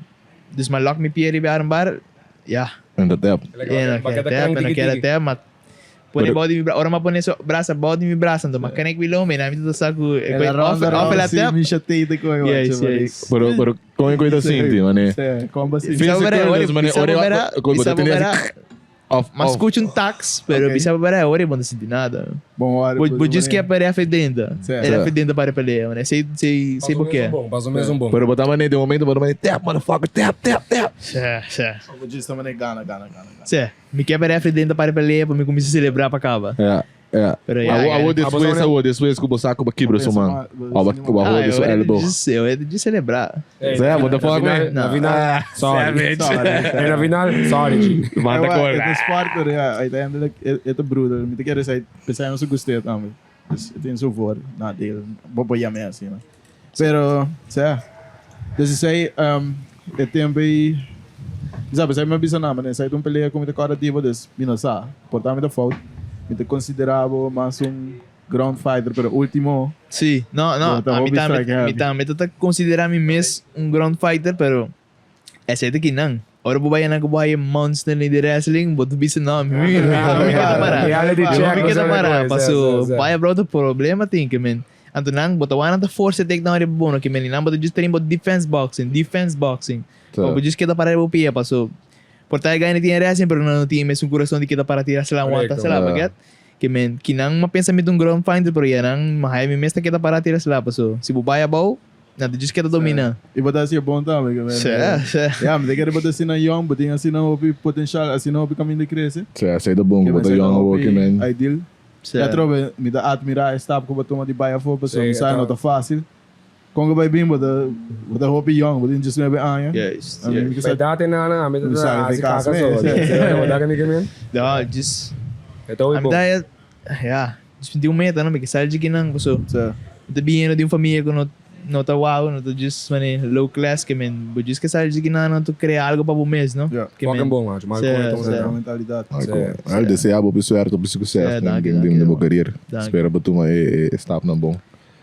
Speaker 4: dus malok me pia libe armbar. Yeah.
Speaker 2: En dat heb.
Speaker 4: Não quer tap, mas pone body vibra, ora ma pone so braça, body mi braça, então makanek bilom, na mito to saco, off la tap.
Speaker 1: Me chatei de coisa.
Speaker 4: Yes.
Speaker 2: Pero como é coisa assim, mané.
Speaker 1: Como assim?
Speaker 2: Física, mané, ora, quando você tem
Speaker 4: Mas escute um tax, pero
Speaker 1: Ok.
Speaker 4: bisa para ora bom sentir nada.
Speaker 1: Bom, hora.
Speaker 4: Vou dizer que é para a fedenda.
Speaker 1: Certo.
Speaker 4: Era a fedenda para pele, né? Sei por quê.
Speaker 3: Passou mesmo bom.
Speaker 2: Pero botava nem de momento, botava nem tap, motherfucker, tap.
Speaker 4: Sé.
Speaker 1: Vou dizer também gana.
Speaker 4: Sé. Me quer para a fedenda para pele, para me começar a celebrar para cá.
Speaker 2: Yeah.
Speaker 4: Pero
Speaker 2: Después que você saca quebra sua mão. O arroz do seu elbow.
Speaker 4: Eu ia de celebrar.
Speaker 2: Zé, motherfucker.
Speaker 3: Na final, sorry. Na final, sorry.
Speaker 2: Mata
Speaker 1: Het
Speaker 2: cor.
Speaker 1: is sport, ja. Uiteindelijk, het is broeder. Met de keren zei, we zijn zo gesteerd aan me. Dus het is zo voor, nadeel. Bobo ja meer zien. Pero, ja. Dus ik zei, het tempo, sabe, sai me bisa na, mas sai pelea com muita corativo, dus bino sa. Portar muita fout. Me considerava mais ground fighter, pero último.
Speaker 4: Sí, no,
Speaker 1: Bom, então
Speaker 4: a
Speaker 1: vou
Speaker 4: mí
Speaker 1: strike happy.
Speaker 4: también te considera a mí mes ground fighter, pero ese de que não. Ora vou bayan ako buhay monster ni de wrestling, but bisa não, me kita para.
Speaker 3: Reality check.
Speaker 4: Me kita para, paso,
Speaker 3: Zé.
Speaker 4: vaya bro, to problema tem que men. Anto nang botawan ta force take down bono que men, nang boto just terin bot defense boxing. Ou just kita para bo pia, paso. Portai ganha tinha wrestling, pero não tinha mesmo coração de kita para tirar sela
Speaker 3: Correcto.
Speaker 4: aguanta sela, baget. Que men, kinang mapensamento ng ground fighter, pero yan ang mahay mi mesta kita para tirar sela, paso. Si bubaya bao, nato just kita domina.
Speaker 1: E botar assim bom também, que
Speaker 4: Sé.
Speaker 1: Ja, mas de keren botar assim na young, botar assim na hopi potencial, assim na hopi caminho de crescer.
Speaker 2: Zé, sai do bom, bota young work, man.
Speaker 1: Ideal. Ja, trove, me dá admirar stap que botou uma de baia for, pessoal, me sai não tá fácil. Quando vai bem, botar hopi young, botar just me aan, ja.
Speaker 4: Yes.
Speaker 1: I mean,
Speaker 3: Bij dati na na, met de
Speaker 1: Sorry,
Speaker 3: asi
Speaker 1: ficasse,
Speaker 3: kaka so.
Speaker 1: né?
Speaker 3: Wat daar niet meer.
Speaker 4: No, just
Speaker 3: Ito
Speaker 4: I'm
Speaker 3: ibo.
Speaker 4: dahil, yeah, just hindi umeta na, may kasal di kinang paso.
Speaker 1: Ja.
Speaker 4: Tabihin na din família ko no tawaw, no to just low class que men, but just kasal di kinang no to criar algo para o mês, no?
Speaker 1: Ja.
Speaker 4: Que
Speaker 3: Fucking
Speaker 4: men.
Speaker 3: bom, man. Maar
Speaker 4: Zé,
Speaker 3: ik
Speaker 4: zé.
Speaker 1: É uma mentalidade.
Speaker 2: Ele deseava o suerte, o sucesso,
Speaker 4: danke,
Speaker 2: de
Speaker 4: danke.
Speaker 2: uma carreira.
Speaker 4: Danke.
Speaker 2: Espera para tu, mas stap não bom.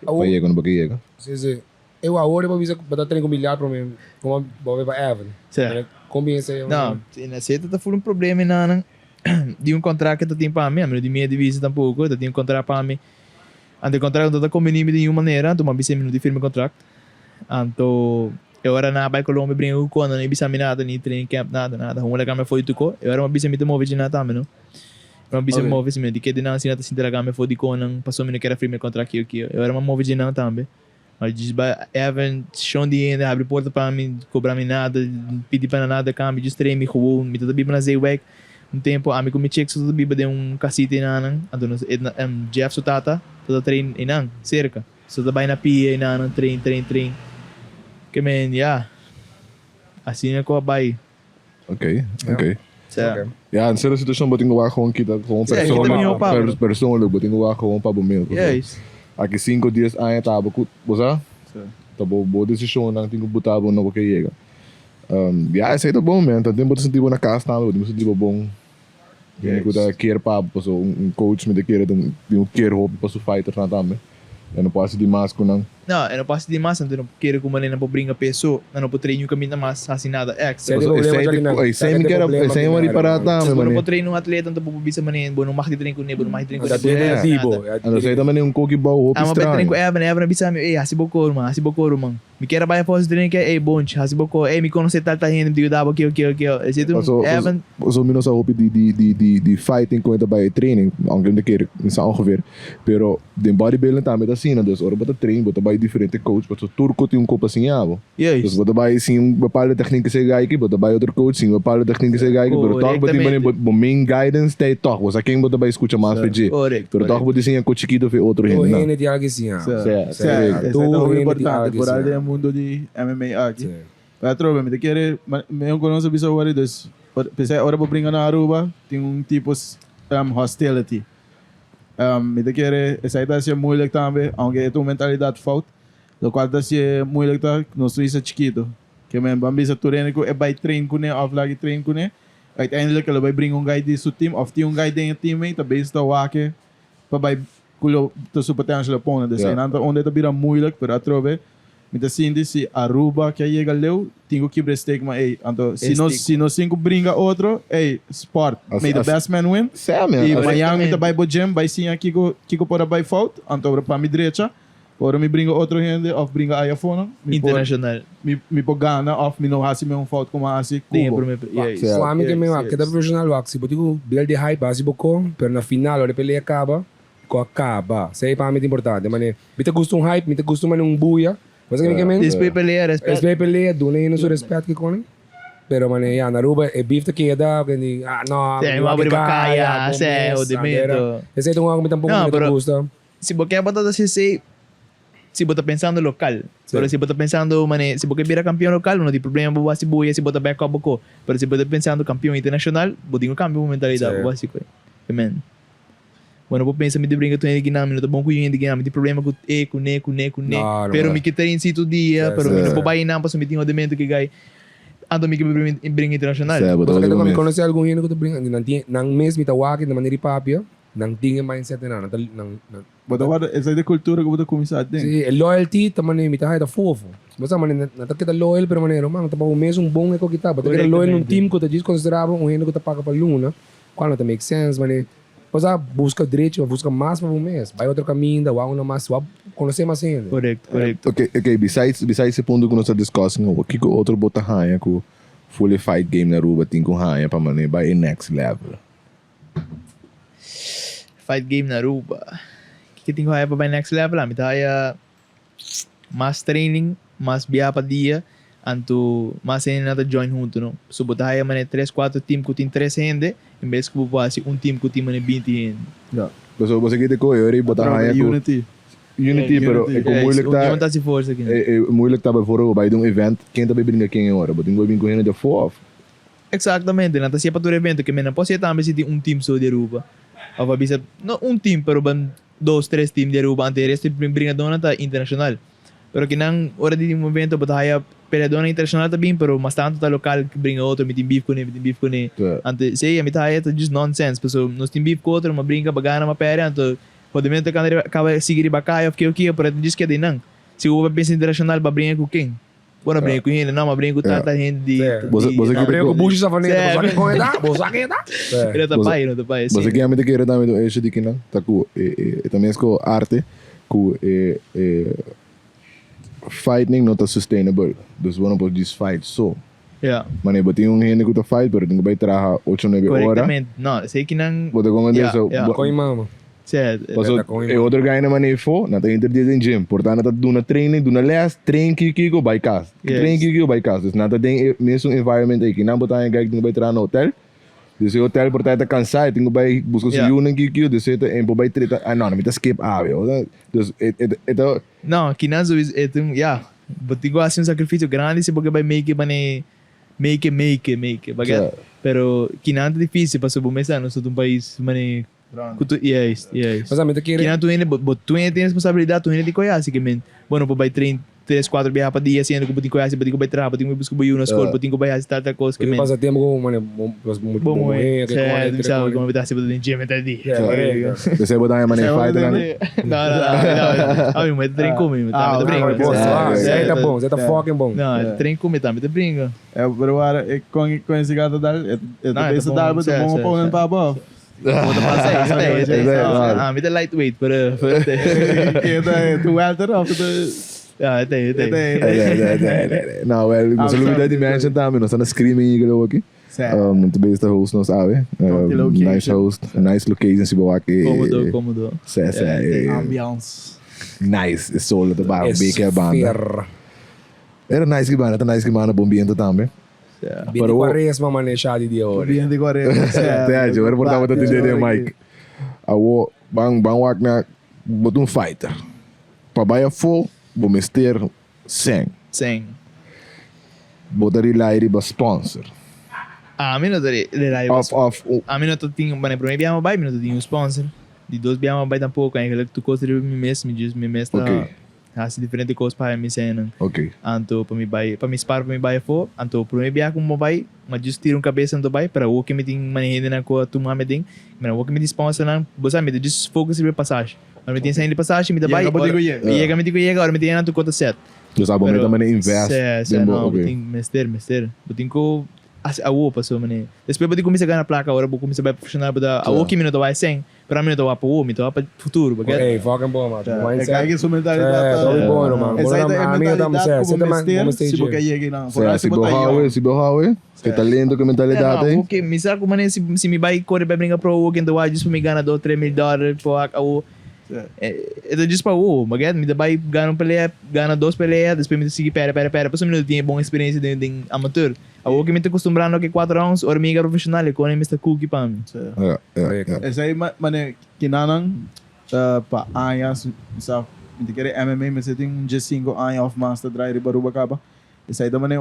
Speaker 2: Para chega, não para chega.
Speaker 3: Sim. Eu agora vou ver para ter milhar para mim. Como vou ver para Evan.
Speaker 4: Sé.
Speaker 3: Combina aí.
Speaker 4: Não, nessa tá full um problema na de um contrato que tu tem para mim, não de minha divisa tampouco, tu tem um contrato para mim. Ante contrato tu tá combinando de uma maneira, tu mabisa minuto de firme contrato. Anto eu era na Bai Colômbia brinco com não bisa nada, nem training camp nada. Uma legal me foi tu co. Eu era uma bisa me tomou de nada também, não? Uma bisa me move me de que de não assim nada sinta legal me foi de co não passou me que era firme contrato aqui. Eu era uma move de não também. Mas diz Evan show de ainda abre porta para mim, cobrar me nada, pedir para nada, câmbio, just treino me rua, me toda biba na Zeyweg. Tempo, amigo me check so biba de casita inanang, ando Jeff Sutata, toda treino inang, cerca. So da na pia inanang, trein. Que men, yeah. Assim é que eu vai.
Speaker 2: Ok.
Speaker 4: Certo.
Speaker 2: Ja, in zo'n situatie moet ik nog gewoon kiezen, gewoon
Speaker 4: Zé, kita minha Pablo.
Speaker 2: persoonlijk, moet ik nog gewoon para o meu.
Speaker 4: Yes.
Speaker 2: Aqui 5 dias aí tá boa, você?
Speaker 1: Sim.
Speaker 2: Tá boa decisão, não tem que botar bom não que chega. Ja, isso aí tá bom, man. Tá tempo de sentir bom na casa, tá? De sentir bom. Eu que tá querer para pessoa coach me de querer de querer hobby para o fighter tá também. Eu não posso de mais com não.
Speaker 4: Não, eu não posso de massa, então não quero como nem para brincar pessoa, não para treino caminho mais assim nada. É,
Speaker 3: Zé, di problema
Speaker 2: Isso aí me quer, isso aí me para tá,
Speaker 4: se
Speaker 2: man.
Speaker 4: não treino um atleta, então para bisa manin, bom não mais de treino com nebo, não mais de treino com
Speaker 3: Dat is negativo.
Speaker 2: Ano sei também coque bom hobby
Speaker 4: Ah, mas treino com
Speaker 2: estranho.
Speaker 4: Evan bisa me, hasibokoro man. Me quer vai após treino que é bom, hasibokoro, me conhece tal rindo, digo dava aqui. Esse tu Evan,
Speaker 2: Zo min sa hobby die fighting com bij training, ongeveer de keer in sa ongeveer. Pero de bodybuilding também tá assim, dus ora bota trein, bota bij diferente coach, bota turco tem copa assim abo. Dus
Speaker 4: yes.
Speaker 2: bota bij sim bepaalde technieken se gai, bota bij outro coach sim bepaalde technieken se gai, pero toch bota die main guidance tem toch, você quem bota bij escuta mais PG.
Speaker 4: Correct.
Speaker 2: Pero toch bota sim coach chiquito fe outro
Speaker 3: Tô
Speaker 2: gente.
Speaker 3: rindo de algo assim.
Speaker 1: Esse é
Speaker 3: Tu
Speaker 1: muito
Speaker 3: rindo de
Speaker 1: importante,
Speaker 3: algo
Speaker 1: por aí
Speaker 3: assim.
Speaker 1: é mundo de MMA aqui. Para trove, me querer, me conheço bisa agora dus. Pensei, ora vou brincar na Aruba, tem tipo hostility. Me querer, essa aí tá sendo moeilijk também, aunque é tua mentalidade falta. Do qual tá sendo moeilijk tá, nós somos chiquito. Que men bambisa turene ko, vai trein ko ne, aflagi trein ko ne. Uiteindelijk, ela vai bring guy di su team, of die guy den teammate, tá bem está wake, para vai kulo to su potential opponent. Dus
Speaker 2: Ja.
Speaker 1: onde tá bira moeilijk, pero atrove. Met assim, se Aruba que chega leu, tenho que break mas então se nós cinco brinca outro, sport, may the best man win.
Speaker 2: Sé, man.
Speaker 1: E
Speaker 2: As-
Speaker 1: Miami tá vai pro gym, vai sim aqui ko para vai fault, então para mi direita, Ora me brinca outro gente, of brinca iPhone.
Speaker 4: Internacional.
Speaker 1: Me pôr gana, of me não hasi me fout como hasi.
Speaker 4: Tinha
Speaker 1: Cubo.
Speaker 4: por mim. Yes.
Speaker 2: Certo.
Speaker 3: Flamengo
Speaker 4: Yes,
Speaker 3: mesmo,
Speaker 4: yes.
Speaker 3: cada profissional wak, se botigo bil de hype, basi boko, pero na final, ora pele acaba, ko acaba. Sa pa muito importante, mane, bita gusto um hype, bita gusto man um buia. Mas que men,
Speaker 4: Después pelea,
Speaker 3: es
Speaker 4: respeto.
Speaker 3: bem pelea, do nem no seu respeito que conem. Pero mane, ya Naruba e beef te queda, que ni no,
Speaker 4: Sim, uma brincaya, o de medo.
Speaker 3: Esse é um algo tampouco
Speaker 4: Não,
Speaker 3: me
Speaker 4: pero-
Speaker 3: gusta.
Speaker 4: Si vos quieres batata CC, si vos estás pensando local. Pero si vos estás pensando, mane, si vos quieres virar campeão local, não tem problema, vos vas a buia, si vos estás backup boko. Pero si vos estás pensando campeão internacional, vos tem um cambio de mentalidade,
Speaker 3: Sim.
Speaker 4: vos básico. Amen. Bueno, vos pensa, me de brinca, tu ainda que não, me não tá bom com o que não, me tem problema com ne.
Speaker 3: Não, não
Speaker 4: Pero
Speaker 3: é.
Speaker 4: me quitar em si todo dia,
Speaker 3: Sim,
Speaker 4: pero
Speaker 3: sim.
Speaker 4: me não pode ir não, para me tem rodamento que gai. Ando me que brinca internacional.
Speaker 2: Certo,
Speaker 3: Mas
Speaker 2: botar
Speaker 3: kada kami
Speaker 2: o
Speaker 3: conhece algum hino que tu brinca, nang mes mitawaki na maniri papia, nang tinga mindset na nang
Speaker 1: Bota agora, essa é da cultura que eu vou começar a ter.
Speaker 3: Sí, el loyalty tamane mitahay da fofo. Basta man natak kita loyal pero manero man tapaw mes um bom eko kita. Basta kita loyal num team ko ta diz considerava um hino ko ta paga para luna. Quando ta make sense, mane. Basta busca direito, busca mais para um mês. Vai outro caminho, da uma mais, vai conhecer mais ainda.
Speaker 4: Correcto.
Speaker 2: Ok, besides esse ponto que nós estamos discussing, o que outro bota hanha com fully fight game na Aruba tem com hanha para mané by next level.
Speaker 4: Fight game na Aruba. Que tem que ir para next level, me tá mais training, mais biar para dia, anto mais ainda nada join junto, não. So botar aí mané 3, 4 time que tem 3 gente, em vez que vou fazer um time que tem mané 20 gente.
Speaker 2: Você que te coisa, eu botar hanha com
Speaker 1: Unity.
Speaker 2: Unity, pero é como moeilijk
Speaker 4: Não
Speaker 2: tá,
Speaker 4: tá se força aqui.
Speaker 2: é moeilijk tá bijvoorbeeld bij um event, quem tá bebendo quem é hora, botem go com de fof.
Speaker 4: Exatamente, não tá se para todo evento que me não pode também se tem um time só de Aruba. Ou vai ser não um time, pero ban 2, 3 times de Aruba, ante resto brinca dona tá internacional. Pero que não hora de um evento botar aí peleadora internacional também, pero mas tanto tá local que brinca outro, me tem beef com ele. Ante sei, me tá aí tá just nonsense, pessoal, nós tem beef com outro, uma brinca bagana, uma pera, então rodamento quando acaba seguir bacai, ok, pero diz que de não. Se o pensa internacional para brincar com quem? Bueno, brinca com ele, não, mas brinca com tanta gente de
Speaker 2: Você que
Speaker 3: Abre ko bushi sa faneta,
Speaker 4: Sim.
Speaker 3: bosa ko eda, bosa kita.
Speaker 4: ele tá pai, não tá pai.
Speaker 2: Você que realmente quer também do eixo de que não, tá com também com arte, com fighting não tá sustainable. Dus one of these fights so.
Speaker 4: Yeah.
Speaker 2: Mane botem gente que tá fight, pero tem que vai trabalhar 8 9 horas.
Speaker 4: Correctamente. Não, sei que não.
Speaker 2: Botem como
Speaker 4: Yeah,
Speaker 2: isso.
Speaker 4: yeah.
Speaker 3: Ko mama.
Speaker 4: Certo.
Speaker 2: Paso
Speaker 3: Correcto.
Speaker 2: e outro guy na mane fo, na tá interdias em gym, portanto tá dando training, dando les, trein kiko by casa.
Speaker 4: Yes.
Speaker 2: Trein kiko by casa. Dus na tá tem mesmo environment aí que não botar em guy que tem que vai trabalhar no hotel. Dus o hotel por tá cansado, tem que vai buscar
Speaker 4: Yeah.
Speaker 2: se unen kiko, dus é em por vai treta. Ah não, me tá skip ave. Dus então
Speaker 4: Não, que não é um. Yeah. Botigo assim um sacrifício grande se porque vai make it. Bagat.
Speaker 2: Yeah.
Speaker 4: Pero que não é difícil para subir mesa no sul do país, mane. Yes.
Speaker 3: Basta me ta
Speaker 4: Que
Speaker 3: kire.
Speaker 4: não tu ainda, tu ainda tem responsabilidade, tu ainda tem coisa, assim que men. Bueno, para vai trein 3, 4 viajar para dia, sendo que botigo coisa, botigo vai trabalhar, botigo buscar boiu na escola, botigo vai fazer tal coisa que men.
Speaker 3: Passa tempo ko mane muito
Speaker 4: Bom,
Speaker 3: é, que
Speaker 4: certo, sabe
Speaker 3: com
Speaker 4: como vai estar se botar em gym até dia.
Speaker 2: dus botar em mane fight lá.
Speaker 4: Não. Ah, mas trein comigo, tá? Tá
Speaker 3: bom,
Speaker 4: brincando.
Speaker 3: você tá bom, você tá fucking bom.
Speaker 4: Não, trein comigo, tá? Me brinca.
Speaker 1: É, pero agora, com esse gato dar, é
Speaker 4: Não,
Speaker 1: esse
Speaker 4: tá
Speaker 1: dar,
Speaker 4: bom,
Speaker 1: mas
Speaker 4: certo,
Speaker 1: bom
Speaker 4: certo,
Speaker 1: opponent para above.
Speaker 4: Bota para 6. Ah, me dá lightweight, pero.
Speaker 1: Tu welter of the...
Speaker 4: Ah, tem.
Speaker 2: Não, well, você não me dá mention também, nós estamos screaming igual aqui. The beste host nós sabe. Nice host, nice location se boa aqui.
Speaker 4: Cômodo.
Speaker 1: Ambiance.
Speaker 2: Nice, is solo de bar, beke banda.
Speaker 3: Esfer.
Speaker 2: Era nice que banda, bom ambiente também.
Speaker 3: Bini ko res mama ne shadi dia ori.
Speaker 1: Bien de correr.
Speaker 2: Até eu era portava da TD Mike. Awo bang wak na botum fighter. Pa baya full, bo mister 100.
Speaker 4: Sim.
Speaker 2: Botari lairi ba sponsor.
Speaker 4: Ah, a mim não teria. A mim não tinha. Mas para mim, viamos vai, não tinha um sponsor. De 2 viamos vai tampouco. Aí tu gosta de me mesmo.
Speaker 2: Ok.
Speaker 4: Assim, diferente coisa para me cena.
Speaker 2: Ok.
Speaker 4: Anto para me vai, para me spar para me vai for. Anto para me viajar como vai, mas just tiro cabeça anto vai para o que me tem maneira na coa tu me tem. Mas o que me sponsor não, você me just focus sobre passagem. Mas me tem saindo passagem, me dá vai. Chega me digo agora me tem na tu conta certo.
Speaker 2: Dus abo me também invest.
Speaker 4: Não, tem mester. Botinho a uo passou, mané. Depois pode começar a ganhar placa, agora vou começar a profissional, a uo que me não vai sem, para mim não vai para o me para futuro, porque
Speaker 3: Ei, foca bom, mano.
Speaker 1: É que aí que sua mentalidade
Speaker 3: Tá bom, mano.
Speaker 1: essa aí é
Speaker 3: A minha tá
Speaker 1: mentalidade como
Speaker 3: certo.
Speaker 1: mestre, se você chega não. Por
Speaker 2: Se Bohawe, que talento, que mentalidade, hein?
Speaker 4: porque me sabe como se me vai correr para brincar para o uo, que então vai disso me ganha $2-3 mil para a uo. Então diz para o mas me vai ganhar peleia, ganha 2 peleias, depois me seguir pera, depois me tem boa experiência de amateur. A uo que me tá acostumbrando que 4 rounds, ou amiga profissional, com ele Mr. Cookie para mim.
Speaker 1: Essa aí, mané, que nanang, pa anos, sabe? Inte querer MMA, mas você tem 5 anos of master drive de Baruba Caba. Essa aí também é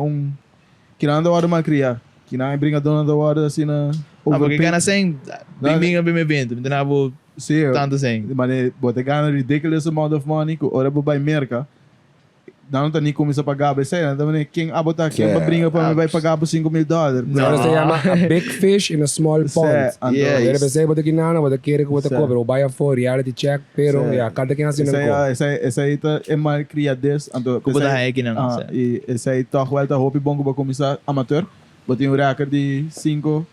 Speaker 1: que não anda hora mal criar. Que não é brincadeira da hora assim na
Speaker 4: Porque ganha sem, bem bem evento, me dá
Speaker 1: sim,
Speaker 4: tanto sem.
Speaker 1: mas você ganha ridiculous amount of money, que hora vai merca. Não tá nem começa a pagar, mas sei lá, também quem abotar quem vai brincar para mim vai pagar por $5 mil.
Speaker 3: Agora se chama a big fish in a small pond.
Speaker 4: Yeah,
Speaker 3: Deve ser botar que não, botar que botar cobre, ou buy a for reality check, pero cada quem assim não cobre.
Speaker 1: Essa aí tá é mal criadez, então
Speaker 4: Como da é que não.
Speaker 1: e essa aí tá volta hope bom que vai começar amateur, botei um recorde de 5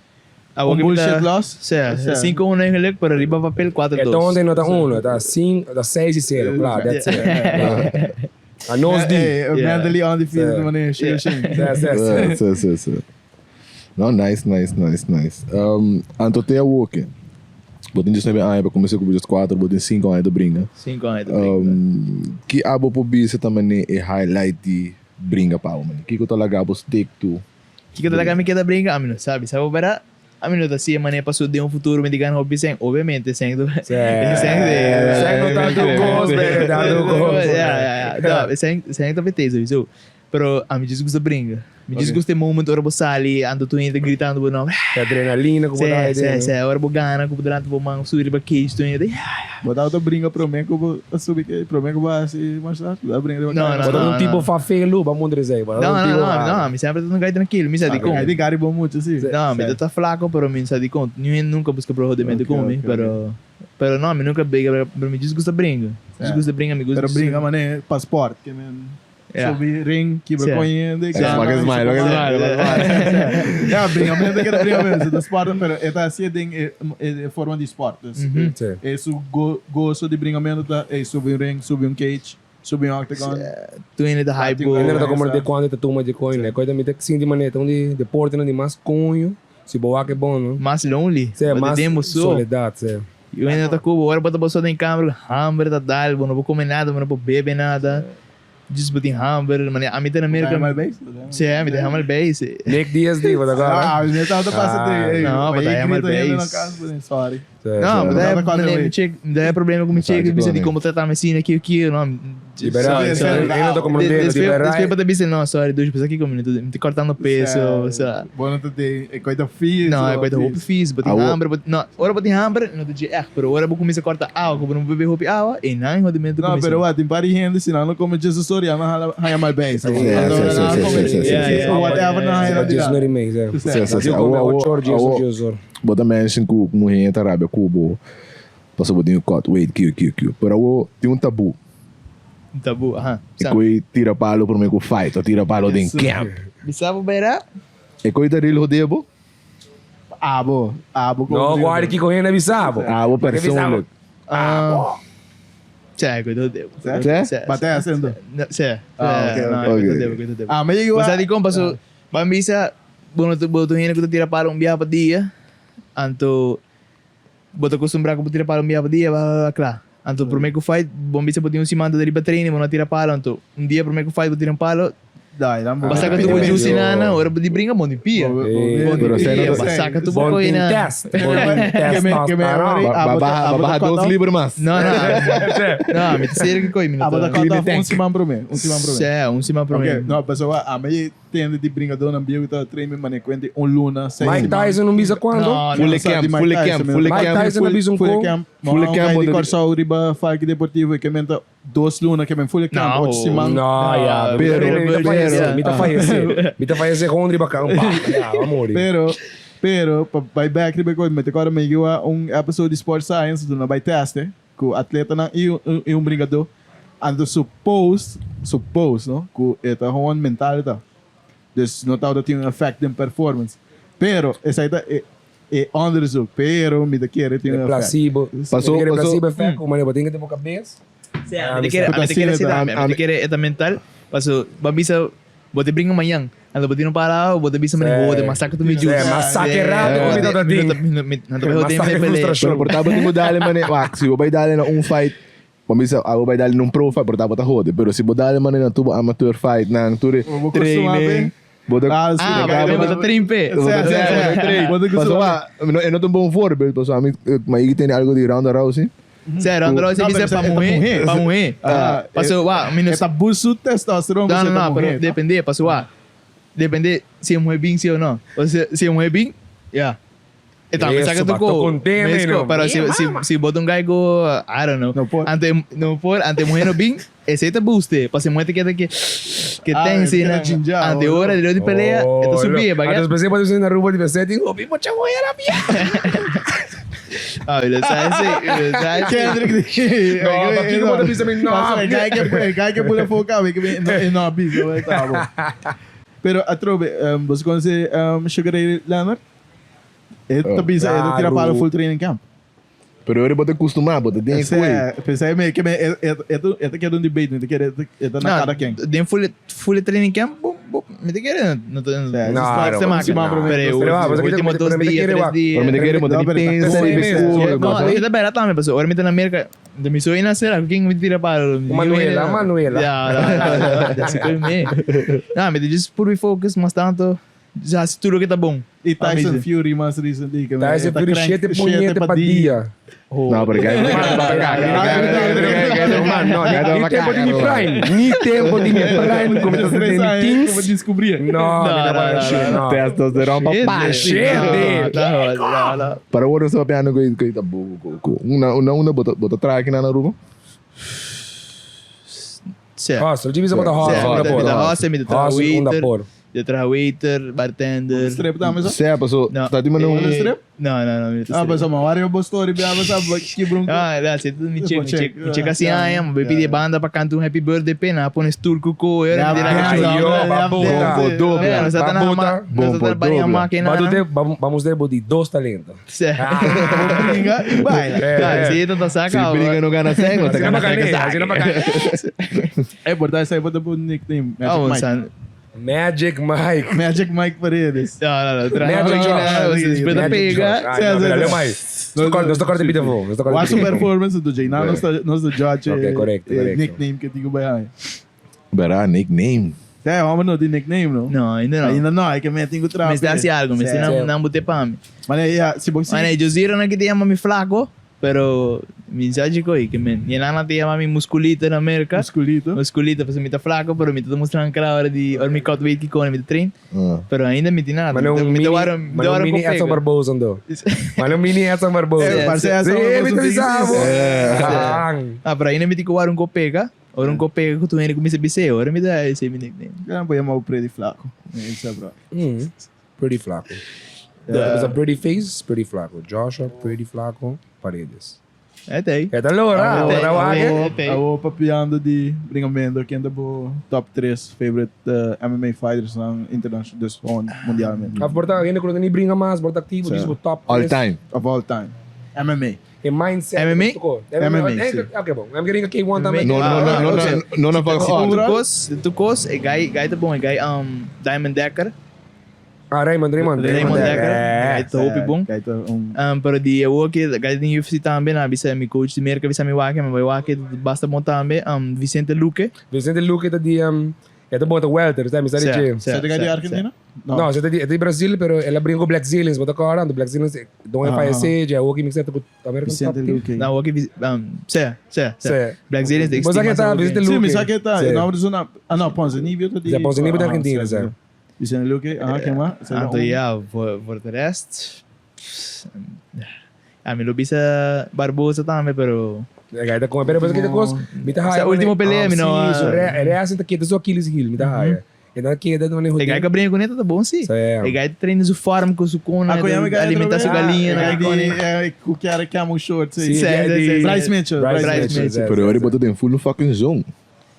Speaker 1: bullshit loss.
Speaker 4: 5-1 na relec para riba papel 4-2.
Speaker 3: Então ontem não tá 1, tá 5, tá 6-0, claro, that's it. A nose deep.
Speaker 1: Mentally on the field, mané, cheio.
Speaker 2: Sim. Não, nice. Anto te o que? Botin 19 anos para começar com os 4, botin 5 anos de brinca.
Speaker 4: 5 anos de brinca.
Speaker 2: Que abo po bisa também é highlight de brinca pa mano. Que ko talaga abo stick to.
Speaker 4: Que talaga me queda brinca, a mim não sabe, para a mim não tá assim, mané passou de futuro me digando hobby sem, obviamente sem do. Sem
Speaker 3: não tá do gosto, velho, tá do gosto.
Speaker 4: Sem tá beteza, viu? Pero a mim desgosta brinca. Me desgosta o momento ora sali, ando tu ainda gritando bo não.
Speaker 3: Adrenalina como tá aí.
Speaker 4: Ora bo gana, como durante bo mang subir para cage tu ainda.
Speaker 1: Botar outra brinca pro mim que eu vou subir que pro mim que vai assim, mas tá, dá brinca.
Speaker 3: Não, tipo fafelo, vamos dizer.
Speaker 4: Não, me sempre não gai tranquilo, me sabe como.
Speaker 1: Aí de gari bom muito assim.
Speaker 4: Não, me tá flaco, pero me sabe como. Nunca busca pro rodamento como, pero não, me nunca briga, pero me desgosta brinca. Desgosta brinca, me gusta.
Speaker 1: Pero brinca, mané, passaporte, que subir ring, quebra conhecendo.
Speaker 2: Smile.
Speaker 1: Brinca, mas que brinca mesmo, do esporte, pero é assim é forma de esporte. É isso gosto de brinca tá, é subir ring, subir cage, subir octagon.
Speaker 4: Tu ainda tá hype.
Speaker 3: Ainda tá como de quando tá turma de coin, né? Coisa me tá sim de maneira de deporte, de mais cunho. Se boa que bom, não?
Speaker 4: Mais lonely.
Speaker 3: Mais soledade,
Speaker 4: eu ainda tá com hora bota bolsa em câmera, hamburger tá dal, não vou comer nada, não vou beber nada. Disputing hamburger, mané, a mim tá na América.
Speaker 1: Mal base?
Speaker 4: Sim, me dá mal base.
Speaker 3: Nick Diaz de agora.
Speaker 1: Ah, eu tava passando.
Speaker 4: Não, mas é mal base.
Speaker 1: Sorry.
Speaker 4: Não, mas daí problema com me chega, me de como tratar medicina aqui, não.
Speaker 3: Liberar, ainda tô como dele, liberar.
Speaker 4: Depois para dizer não, sorry, dois pessoas aqui comigo, me cortando peso, sabe?
Speaker 1: Bom, não tem, é coisa fiz.
Speaker 4: Não, é coisa roupa fiz, botar hamburger, não, ora botar hamburger, não tem pero ora vou começar a cortar água, não beber roupa água, e não, rodamento
Speaker 1: não, pero tem pari gente, senão não come Jesus story, não haya mal bem.
Speaker 2: Whatever
Speaker 1: não haya
Speaker 3: Jesus não remains,
Speaker 2: Bota mention ku mulher ta Arábia Cubo. Passou bodinho cut weight Q. Pero tem um tabu.
Speaker 4: Tabu, aham.
Speaker 2: E coi tira palo pro meio fight, ou tira palo de camp.
Speaker 4: Bisabo beira?
Speaker 2: E coi ta rilo rodebo?
Speaker 1: Abo.
Speaker 3: Não, guarda que correndo é bisabo.
Speaker 2: Abo persona.
Speaker 4: Cioè, quello devo.
Speaker 1: Ma te essendo?
Speaker 4: Sì.
Speaker 1: Ok. Ah, mas eu...
Speaker 4: Mas di kompa so, bambisa, boto hina ko tira para um dia para dia. Anto, boto acostumbrar ko tira para um dia para dia, claro. Anto, por meio que fight, bambisa botinho cimando dari treino, mo na tira palo, anto, dia por meio que fight, boto tira palo.
Speaker 1: Dai,
Speaker 4: basta que tu pode usar na hora de brincar muito pia. Basta que tu pode na
Speaker 3: test.
Speaker 2: Babar 12 libras mas.
Speaker 4: Não, me disser que coi,
Speaker 1: minuto. Abada conta um cima pro mim,
Speaker 4: um cima pro mim.
Speaker 1: Não, pessoal, a mim tende de brincadeira na bio que tá treino, mas quente luna,
Speaker 3: Mike Tyson não visa quando?
Speaker 2: Full camp.
Speaker 3: Mike Tyson não visa
Speaker 1: full camp. De Corsal riba Falque Deportivo que menta 2 luna que men full camp, 8 cima.
Speaker 3: Não, me tá fazendo rondre bacana.
Speaker 1: Pero by back riba ko mete agora me episode de Sport Science do na by teste com atleta na e brigador ando suppose no com eta hon mental tá Dus notado dat tem effect in performance. Pero, essa aí é onderzoek. Pero, me da querer tem effect.
Speaker 3: Placebo.
Speaker 2: Passou-
Speaker 3: Passou.
Speaker 2: passou-
Speaker 3: Placebo effect. Como eu tenho que ter uma cabeça.
Speaker 4: A mí te quiere esta mental. Paso, babisa, bote brinco mayang. Ando bote no parado, bote bisa maning bote masaka tu mi juice.
Speaker 3: Massaque rápido,
Speaker 4: bote-
Speaker 3: comida da ting.
Speaker 4: Nanto bote
Speaker 3: Massaque
Speaker 4: me pele.
Speaker 3: frustração.
Speaker 2: Pero portava tipo dali mane, se você vai dali na fight, pamisa, vai dali num pro fight, portava tá rode, pero se você dali mane na tubo amateur fight, na tudo
Speaker 1: Vou costumar
Speaker 2: training,
Speaker 1: bem.
Speaker 2: bota
Speaker 4: Ah, porque bote trimpe.
Speaker 2: eu não tô um bom voorbeeld, pessoal, mas aí tem algo de Ronda Rousey.
Speaker 4: Sério, André, você
Speaker 1: Não,
Speaker 4: bisa
Speaker 1: mas
Speaker 4: pra
Speaker 1: é pra
Speaker 4: morrer,
Speaker 1: morrer.
Speaker 4: pra morrer. Paso, wa, minus
Speaker 1: Essa busu testosterona
Speaker 4: Não,
Speaker 1: você tá
Speaker 4: não, pero
Speaker 1: morrendo.
Speaker 4: depende, paso wa. Depende se é mulher bem, sim ou não. Ou se é mulher bem, yeah. Então,
Speaker 3: Isso,
Speaker 4: mensaje tu
Speaker 3: bato
Speaker 4: ko.
Speaker 3: contene,
Speaker 4: Mesco,
Speaker 3: no?
Speaker 4: pero se bota um guy go, I don't know.
Speaker 1: No por.
Speaker 4: Ante mulher no bem, esse te booste. Paso mulher te queda que tem sim, né?
Speaker 1: jinja,
Speaker 4: Ante hora de pelea, esto subia,
Speaker 3: Entonces,
Speaker 4: bagat.
Speaker 3: placebo dice na rua de setting. Oh, pipo chamo era pia.
Speaker 4: Ah, ele sai,
Speaker 1: Kendrick
Speaker 3: No, mas que bota bisa min no.
Speaker 1: Kaya que pula focar, que não avisa, tá bom. Pero atrobe, você conhece Sugar Ray Leonard? Ele também sai, ele tira para o full training camp.
Speaker 2: Pero eu bota acostumar, bota tem coisa.
Speaker 1: Pensei meio que é que é um debate, não é na cara quem.
Speaker 4: Den full training camp, me te queda, não tô.
Speaker 3: No,
Speaker 4: Se marca,
Speaker 3: Pero va, pues aquí
Speaker 4: último
Speaker 3: te-
Speaker 4: 2
Speaker 3: pero me te
Speaker 4: dias,
Speaker 3: quiere
Speaker 4: 3
Speaker 3: va.
Speaker 4: dias.
Speaker 2: Pero me quero botar de pensa,
Speaker 3: Sim,
Speaker 2: de
Speaker 3: sim,
Speaker 2: escuro,
Speaker 3: sim.
Speaker 4: No, eso es verdad también, pero ahora me en América, de mi sobrina será, ¿quién me tira para?
Speaker 3: Manuela.
Speaker 4: Ya, se come. No, me just put me focus, mas tanto, já se tudo que tá bom.
Speaker 1: E Tyson
Speaker 4: Amazing.
Speaker 1: Fury mais recently.
Speaker 3: Tyson Fury 7 punhete pa dia.
Speaker 2: Não, pero
Speaker 3: Ni tempo de me prime. Ni tempo de me prime. Como tu tem
Speaker 1: Como
Speaker 3: things.
Speaker 1: descobrir.
Speaker 3: No, no.
Speaker 2: testosterona papai. Para o só piano que tá bom. Uma bota track na rua.
Speaker 4: Certo.
Speaker 3: Hostel, divisa para hostel.
Speaker 4: Da roça, me tra
Speaker 3: Hostel,
Speaker 4: waiter,
Speaker 3: por.
Speaker 4: de tra waiter, bartender.
Speaker 1: Strip tá, mas...
Speaker 2: Certo, pessoal.
Speaker 4: Não.
Speaker 2: Tá de
Speaker 1: Não,
Speaker 2: mano.
Speaker 1: strip?
Speaker 4: Não,
Speaker 1: Ah,
Speaker 4: strip.
Speaker 1: mas uma hora eu vou story, sabe, que bronco.
Speaker 4: Ah, é, você tudo me
Speaker 1: Eu vou
Speaker 4: checa,
Speaker 1: check.
Speaker 4: me checa assim, ah, é, vai pedir banda pra cantar um happy birthday pena, põe esse turco com ele,
Speaker 1: Ja,
Speaker 4: me dirá
Speaker 1: ja,
Speaker 4: que
Speaker 1: ja.
Speaker 4: eu
Speaker 3: Bom,
Speaker 4: É, nós tá na
Speaker 3: Babuta,
Speaker 4: nós tá na
Speaker 2: dobra.
Speaker 4: máquina.
Speaker 3: Vamos ter de 2 talentos.
Speaker 4: Certo.
Speaker 1: Brinca e baila.
Speaker 4: Ah, sim, então tá
Speaker 2: Se
Speaker 4: saca.
Speaker 2: briga no gana sem,
Speaker 3: Assim
Speaker 2: tá
Speaker 3: não
Speaker 2: gana
Speaker 3: bacana, assim não bacana.
Speaker 1: É importante sair para o nickname.
Speaker 4: Ah,
Speaker 1: Magic Mike.
Speaker 4: san.
Speaker 3: Magic Mike.
Speaker 1: Magic Mike Paredes.
Speaker 4: Não,
Speaker 3: Magic Josh.
Speaker 4: você espera
Speaker 3: Magic
Speaker 4: pegar.
Speaker 3: Josh. Ah, não, olha mais. Nós tocar de Bitterful.
Speaker 1: Watch a performance do Jay. Não, nós do Judge.
Speaker 3: Ok, correcto.
Speaker 1: Nickname que eu digo bem.
Speaker 2: Berá, nickname.
Speaker 1: É, vamos no de nickname, não?
Speaker 4: Não, ainda não.
Speaker 1: Ainda não, é que me tenho trabalho.
Speaker 4: Mas dá assim algo, mas
Speaker 3: Certo.
Speaker 4: não botei para mim.
Speaker 1: Mas é, se você...
Speaker 4: Mano, eu zero na que te llama mi flaco, pero mensagem coi que men, e lá te llama mi musculito na América.
Speaker 1: Musculito.
Speaker 4: Musculito, pues me tá flaco, pero me tá mostrando cara hora de or me cut weight que com me train,
Speaker 2: Ah.
Speaker 4: pero ainda me tem nada.
Speaker 3: Mas um mini Edson Barbosa andou. Mas um mini Edson Barbosa.
Speaker 1: É, parceiro,
Speaker 3: Sim,
Speaker 1: Edson
Speaker 3: me
Speaker 1: Barbosa
Speaker 3: utilizava.
Speaker 4: Ah, pero ainda me tem que um copega. Ora um copega que tu ainda começa a bicer, ora me dá esse meu nickname.
Speaker 1: Eu não vou chamar o Pretty Flaco. Isso é bro.
Speaker 3: Pretty flaco. There's a pretty face, pretty flaco. Joshua, pretty flaco, Paredes.
Speaker 4: É daí.
Speaker 3: É da Laura, agora o Águia.
Speaker 1: Eu vou papiando de bringamento que ainda vou top 3 favorite MMA fighters na international, dus gewoon mundialmente.
Speaker 3: A porta, ainda quando nem brinca mais, porta ativo, diz o top.
Speaker 2: All time.
Speaker 1: Of all time. MMA.
Speaker 3: E mindset.
Speaker 4: MMA?
Speaker 3: MMA,
Speaker 1: sim.
Speaker 3: Ok, bom. I'm getting a K1 também.
Speaker 2: Não
Speaker 4: Tu cos, é gai tá bom, é gai Diamond Decker.
Speaker 3: Ah, Raymond.
Speaker 4: Raymond Decker. É top bom.
Speaker 1: Kijk,
Speaker 4: Pero di eu que gai tem UFC também, na bisa mi coach de América, bisa mi wake, mas wake basta bom também, Vicente Luque.
Speaker 3: Vicente Luque tá de... É bom, tá welter, tá? Me sabe de...
Speaker 1: você é de Argentina?
Speaker 3: Não, você é de Brasil, pero ela brinca com Black Zillions, bota agora, do Black Zillions, don't FIC, já o que mixa com American
Speaker 1: Vicente
Speaker 3: Top Team.
Speaker 1: Luque.
Speaker 4: Na wake,
Speaker 3: Sim.
Speaker 4: Black Zillions tem que
Speaker 3: Mas aqui tá, Vicente Luque.
Speaker 1: Sim, mas aqui tá.
Speaker 3: Sim.
Speaker 1: Não, zona... Ah, não, Ponzinibbio tá de...
Speaker 3: Já Ponzinibbio da Argentina, sim.
Speaker 1: Vicente Luque, quem mais?
Speaker 4: Então, ja, voor de rest... A mi lo bisa Barbosa também, pero...
Speaker 3: Gaita com, pero que coisa, me tá
Speaker 4: Sa último pelea, mi no...
Speaker 3: Sim, é assim que só Achilles heel, me tá raia. Então aqui é não é
Speaker 4: E gai que brinca com ele, tá bom sim.
Speaker 3: Sim.
Speaker 4: E gai treina su farm com su cona, alimenta su galinha, né?
Speaker 1: O cara Camel Shorts aí.
Speaker 3: Sim,
Speaker 1: Bryce Mitchell.
Speaker 3: Bryce Mitchell.
Speaker 2: Pero eu botou em full no fucking zone.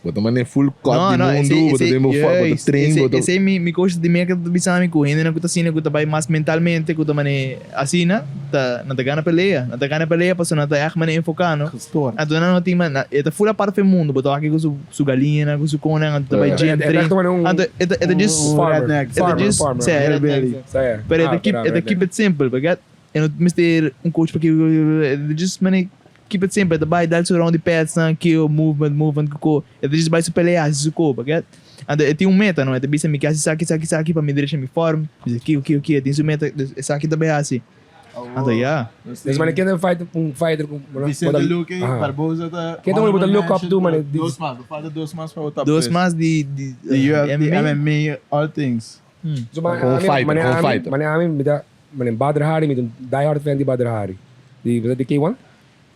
Speaker 2: Bota mané full cut de mundo, bota demo foto, bota trein, bota...
Speaker 4: Esse é meu coach de minha que tu bisa mi correndo na kuta sina kuta vai mais mentalmente kuta mane asina ta na tagana peleia passo na ta mane enfocado.
Speaker 1: Gestoord.
Speaker 4: A dona não tem man, eta full parte do mundo, botou aqui com su galinha, com su cona, ta vai gym trein. Eta just
Speaker 1: Redneck.
Speaker 3: Farmer.
Speaker 4: Pero eta keep it simple, bagat. En het mister coach porque just mane keep it simple, daarbij dat zo rond die pads na kill movement ko. Het is bij zo pelear zo ko, bagat. And het tem meta, não é? Te bisa me kasi saki para me deixar me form. Kill, tem su meta, saki também assim. Ando ja.
Speaker 3: Dus maar ik ken een fighter
Speaker 1: Vicente Luque, Barbosa tá.
Speaker 3: Quem tá olhando look up to, mano?
Speaker 1: Dois mas, falta dois mas para o top.
Speaker 4: Dos mas de
Speaker 1: MMA, all things.
Speaker 3: So
Speaker 2: Gewoon fighter.
Speaker 3: Meneer Badr Hari, met een diehard fan die Badr Hari. Die K1?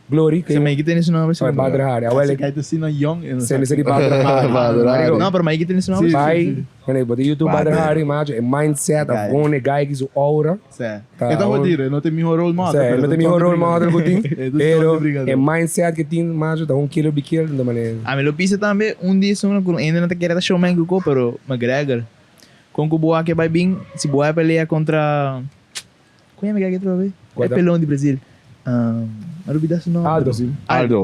Speaker 3: Glory.
Speaker 4: Você me quita nisso não,
Speaker 3: Sorry, Badr Hari.
Speaker 1: Você quer te sina young en
Speaker 3: Sen is die Badr Hari.
Speaker 4: não, pero me quita nisso não.
Speaker 1: Sim.
Speaker 3: Pai, meneer, but YouTube Badr Hari, maatje, een mindset,
Speaker 1: Ja, ja.
Speaker 3: gewoon een guy die zo aura.
Speaker 1: Certo.
Speaker 3: Tá,
Speaker 1: Então vou
Speaker 3: on-
Speaker 1: dizer, não tem meu role model.
Speaker 3: Não tem meu role model que tem,
Speaker 1: É,
Speaker 3: pero
Speaker 1: obrigado.
Speaker 3: é mindset que tem, maatje, tá um killer be killer, da maneira.
Speaker 4: A me lo pisa também dia só ainda não te quer dar showman que ko, pero McGregor. Com que boa que vai bem, se boa pelea contra qual é que outra vez? É pelão de Brasil. Não olvidar seu nome.
Speaker 3: Aldo.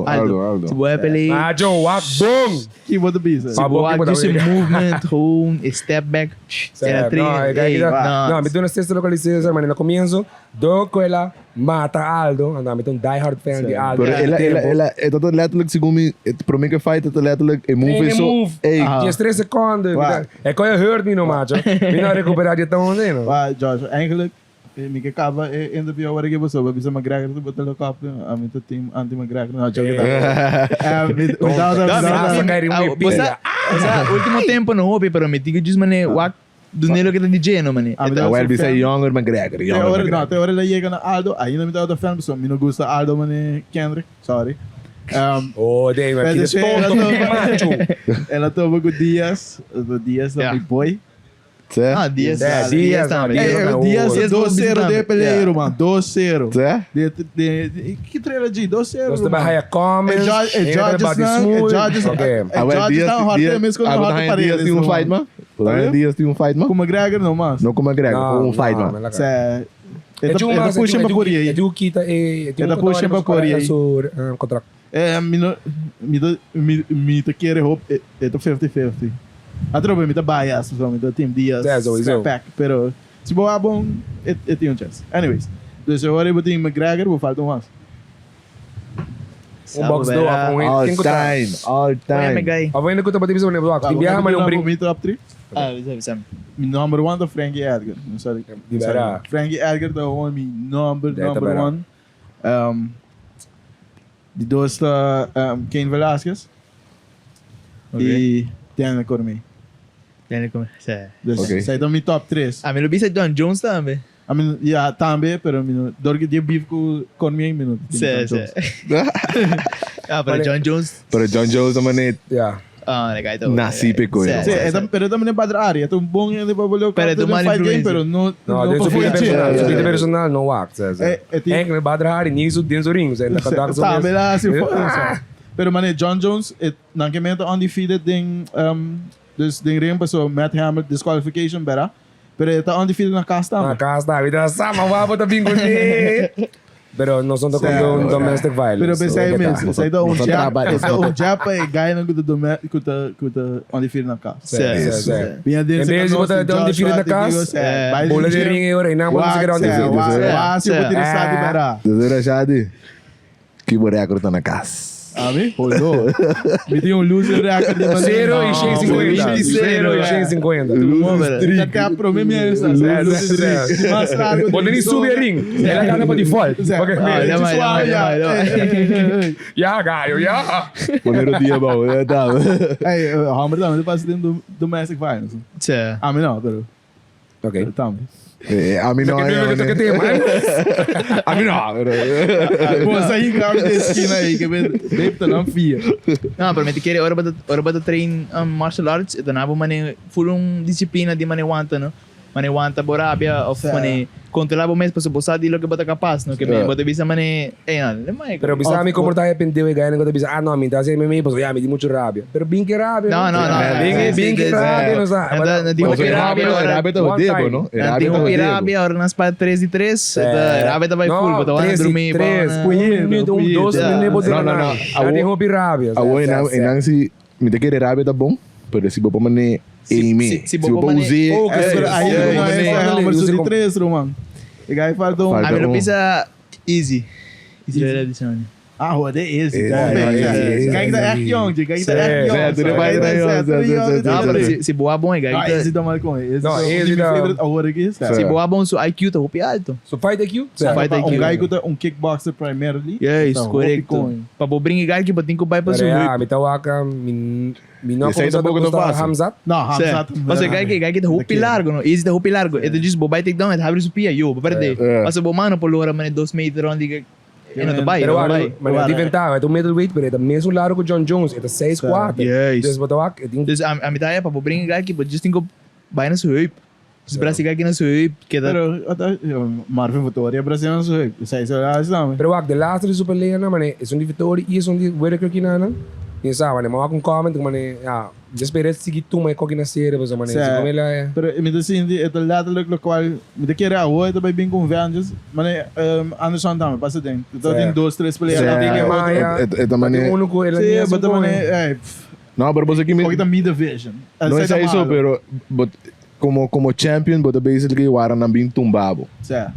Speaker 2: Aldo.
Speaker 4: Se boa pelea.
Speaker 3: Ah, Joe, wak, boom!
Speaker 1: Que vou te bisa.
Speaker 4: Se boa que seu movement, gewoon, step back. Era
Speaker 3: No, me doe een steeds lokaliseren, maar in het comienzo, door Coela, mata Aldo, en dan met een diehard fan die Aldo.
Speaker 2: Pero ela, het had letterlijk, segundo me, pro mim que fight, het letterlijk, een move is zo, hey,
Speaker 3: Tinha 3 seconden.
Speaker 1: Waar?
Speaker 3: É que eu hurt me no macho. Me não recuperar de tão onde, não?
Speaker 1: Maar Josh, eigenlijk, ik acaba interview waar ik heb zo, bisa McGregor te botar look up, amit het team anti McGregor, nou joke dat.
Speaker 4: Último tempo não houve, pero me digo diz mané, wak do nelo que tá DJ no mané.
Speaker 2: well, we say younger McGregor,
Speaker 1: Te horen dat je kan Aldo, ainda me dá fan, so me não gusta Aldo mane Kendrick, sorry.
Speaker 3: Oh, nee, maar
Speaker 1: Mas
Speaker 3: que
Speaker 1: esse-
Speaker 3: desconto, macho.
Speaker 1: Ela tava com Dias, o Dias da
Speaker 4: Ja.
Speaker 1: Big Boy.
Speaker 4: Ah, Dias.
Speaker 3: É, Dias,
Speaker 4: também.
Speaker 3: Dias.
Speaker 1: O Dias
Speaker 4: Dias
Speaker 1: 2-0 de peleiro, mano, 2-0.
Speaker 2: Zé?
Speaker 1: Que trailer de 2-0?
Speaker 3: Dus daarbij ga je comments.
Speaker 1: Judges
Speaker 3: Oké.
Speaker 1: não hard mesmo quando hard
Speaker 2: Dias
Speaker 1: parede.
Speaker 2: tem fight, man? Dias tem fight, man?
Speaker 1: Com McGregor não, mas.
Speaker 2: Não com McGregor, um fight, man.
Speaker 1: É puxa pra Coreia aí.
Speaker 3: É do Kita, é
Speaker 1: Ela puxa pra Coreia aí.
Speaker 3: Contrato.
Speaker 1: É, me te querer roupa, é to 50-50. A tropa me tá bias, me tá team Dias,
Speaker 3: É, so.
Speaker 1: pack, pero se boa bom, é tem chance. Anyways, dus agora eu botei McGregor, vou faltar mais.
Speaker 3: Box do ako
Speaker 2: All
Speaker 3: ngayon.
Speaker 2: time, all
Speaker 4: Qual é
Speaker 2: time.
Speaker 4: guy?
Speaker 3: Ako yung nagkuta pa din sa mga box. Bibiyahan man yung bring.
Speaker 1: Me top 3.
Speaker 4: Ah, sabe.
Speaker 1: Number 1 to Frankie Edgar. Não sei.
Speaker 3: Libera.
Speaker 1: Frankie Edgar tá on me number
Speaker 3: Deta
Speaker 1: 1. De dois tá Cain Velasquez e Daniel Cormier.
Speaker 4: Daniel como é?
Speaker 1: Dus
Speaker 2: Okay.
Speaker 1: zij dan mijn top 3.
Speaker 4: A me lo pisa John Jones também.
Speaker 1: I mean, ja, também, pero door que dia beef com Cormier minuto.
Speaker 4: Ah, pero John Jones.
Speaker 2: Pero John Jones naman eh,
Speaker 3: Ja.
Speaker 4: Ah, legal então.
Speaker 2: Nasipe ko yun.
Speaker 1: Sí, pero também é padre área. É um bom de babalo.
Speaker 4: Pero é uma
Speaker 1: fight game,
Speaker 4: influência.
Speaker 1: pero não
Speaker 3: No, dit is
Speaker 1: foi
Speaker 3: een personal. Dit is een personal, no wax. Enkel met Badrahari, niet zo din zo ring. Zijn dat gedacht zo.
Speaker 1: Também lá se for. Pero mané, John Jones, naquele momento undefeated ding, dus ding ring passou Matt Hammer disqualification bera. Pero ele tá undefeated na casa
Speaker 3: Na
Speaker 1: também.
Speaker 3: casa da vida, sama wapo ta bingo ni. Pero no son to condone domestic
Speaker 1: Pero
Speaker 3: violence.
Speaker 1: pensei mesmo, sai da
Speaker 2: Não trabalha.
Speaker 1: japa e guy não kuta undefeated na casa.
Speaker 3: Certo.
Speaker 1: Binha
Speaker 3: En deze wordt undefeated na casa. Bola de ring hoor, en naam se grande
Speaker 1: Wa, se eu tirar sabe bera.
Speaker 2: Dus era Shadi. Kibo record na casa.
Speaker 1: Ami? Rolou. Me deu loser record de maneira.
Speaker 3: 0 e 150. 0 e 150.
Speaker 1: Até a problema é essa.
Speaker 3: Quando ele sube a ring, ela gana por default. Ja, Gaio, ja.
Speaker 2: Wanneer dia bom, ja dan.
Speaker 1: Hey, Hammer também passa dentro do domestic violence.
Speaker 4: Tja.
Speaker 1: Ami não, pero
Speaker 3: Oké.
Speaker 1: também.
Speaker 2: A mim não é. A mim não.
Speaker 1: Pô, saí grave de esquina aí, que deve estar não fia.
Speaker 4: Não, pero me te querer ora bata train martial arts, ito na po man full disciplina di man wanta no. mane wanta borabia of mane controlar o mês para suposar dilo que bota capaz, no que me bota bisa mane não, mas
Speaker 3: Pero bisa mi como tayo pendejo gaya ng bisa no min tasi me pues ya me di mucho rabia. Pero bin que rabia.
Speaker 4: não,
Speaker 3: Bin que rabia no sa.
Speaker 4: não digo que rabia,
Speaker 2: Rabia tá o
Speaker 3: One
Speaker 2: Diego,
Speaker 3: time.
Speaker 2: não?
Speaker 4: não digo que rabia, ora nas para 3 e 3, rabia vai full, bota wana dormir,
Speaker 3: Minuto, 2 minutos.
Speaker 2: Não.
Speaker 3: Ani hopi rabia.
Speaker 2: Awo inang si me te querer rabia tá bom, pero se bopa mane aiming.
Speaker 4: se
Speaker 2: Se
Speaker 4: bopa
Speaker 2: bopa
Speaker 4: mane-
Speaker 2: usar,
Speaker 1: Aí não é
Speaker 3: Sim.
Speaker 1: número de 3, Roman. E aí faltou
Speaker 2: Falta
Speaker 4: a mim não
Speaker 2: um.
Speaker 4: pisa easy era edição.
Speaker 1: roda é esse.
Speaker 3: Easy.
Speaker 1: Kijk daar echt jong, kijk daar
Speaker 3: Certo,
Speaker 1: echt jong.
Speaker 2: certo, ele vai dar jong,
Speaker 4: Não, mas se boa bom,
Speaker 1: Ah,
Speaker 4: é
Speaker 1: esse dá mal com ele.
Speaker 3: Não, esse
Speaker 1: Esse
Speaker 3: dá-
Speaker 1: meu favorite award aqui.
Speaker 4: se boa bom, su IQ tá hopi alto.
Speaker 3: So fight aqui?
Speaker 4: Fight IQ.
Speaker 1: guy que tá kickboxer primarily.
Speaker 4: Yes,
Speaker 1: Então,
Speaker 4: correcto.
Speaker 1: hopi
Speaker 4: Para brincar guy que batin ko bai para
Speaker 3: Pero
Speaker 4: subir.
Speaker 3: ya, mitawaka, minoko
Speaker 2: Esse aí
Speaker 3: sa
Speaker 2: tampouco não
Speaker 3: gusto
Speaker 2: fácil.
Speaker 3: Hamzat.
Speaker 1: Não, Hamzat.
Speaker 4: Mas o guy que tá hopi largo, no? Easy tá hopi largo. Ele diz bobai take down, ele abre su pia, yo, perde. Mas o bom mano por lora mane 2 metros onde não tá bai,
Speaker 3: Pero
Speaker 4: não
Speaker 3: wala,
Speaker 4: bai.
Speaker 3: mas é diferente, ito middleweight, pero ito mesmo laro ko John Jones, ito 6'4".
Speaker 4: Yes.
Speaker 3: Então, mitawaka, ito
Speaker 4: Dus a mitad é para brincar guy que just think vai na su hip. Os braços guy que na su hip, que tá
Speaker 1: Pero Marvin Vittoria brasileiro so isso aí não.
Speaker 3: Pero wag, de laatste Super League na, mane, is on die Vittori, is on die Whittaker kinana. Yung sa, mane, mawag kong comment, mane, ja, just pere sige tu may kogi na serie, basta mane,
Speaker 1: Certo.
Speaker 3: sige kumela,
Speaker 1: Pero me assim, é letterlijk lo qual me querer a hoje também bem com Vengeance, mas Anderson também passa dentro. Então tem 2, 3 players.
Speaker 3: Tingin
Speaker 2: Certo.
Speaker 3: Maya,
Speaker 2: Ito man
Speaker 3: pati uno ko, ilan
Speaker 1: Sim,
Speaker 3: niya
Speaker 1: mas
Speaker 3: sa
Speaker 1: também
Speaker 3: ko,
Speaker 1: é
Speaker 2: Não, pero você que me...
Speaker 1: Porque da mid division.
Speaker 2: Não é isso, pero como champion, bota basically waran na bin tumbabo.
Speaker 1: Certo.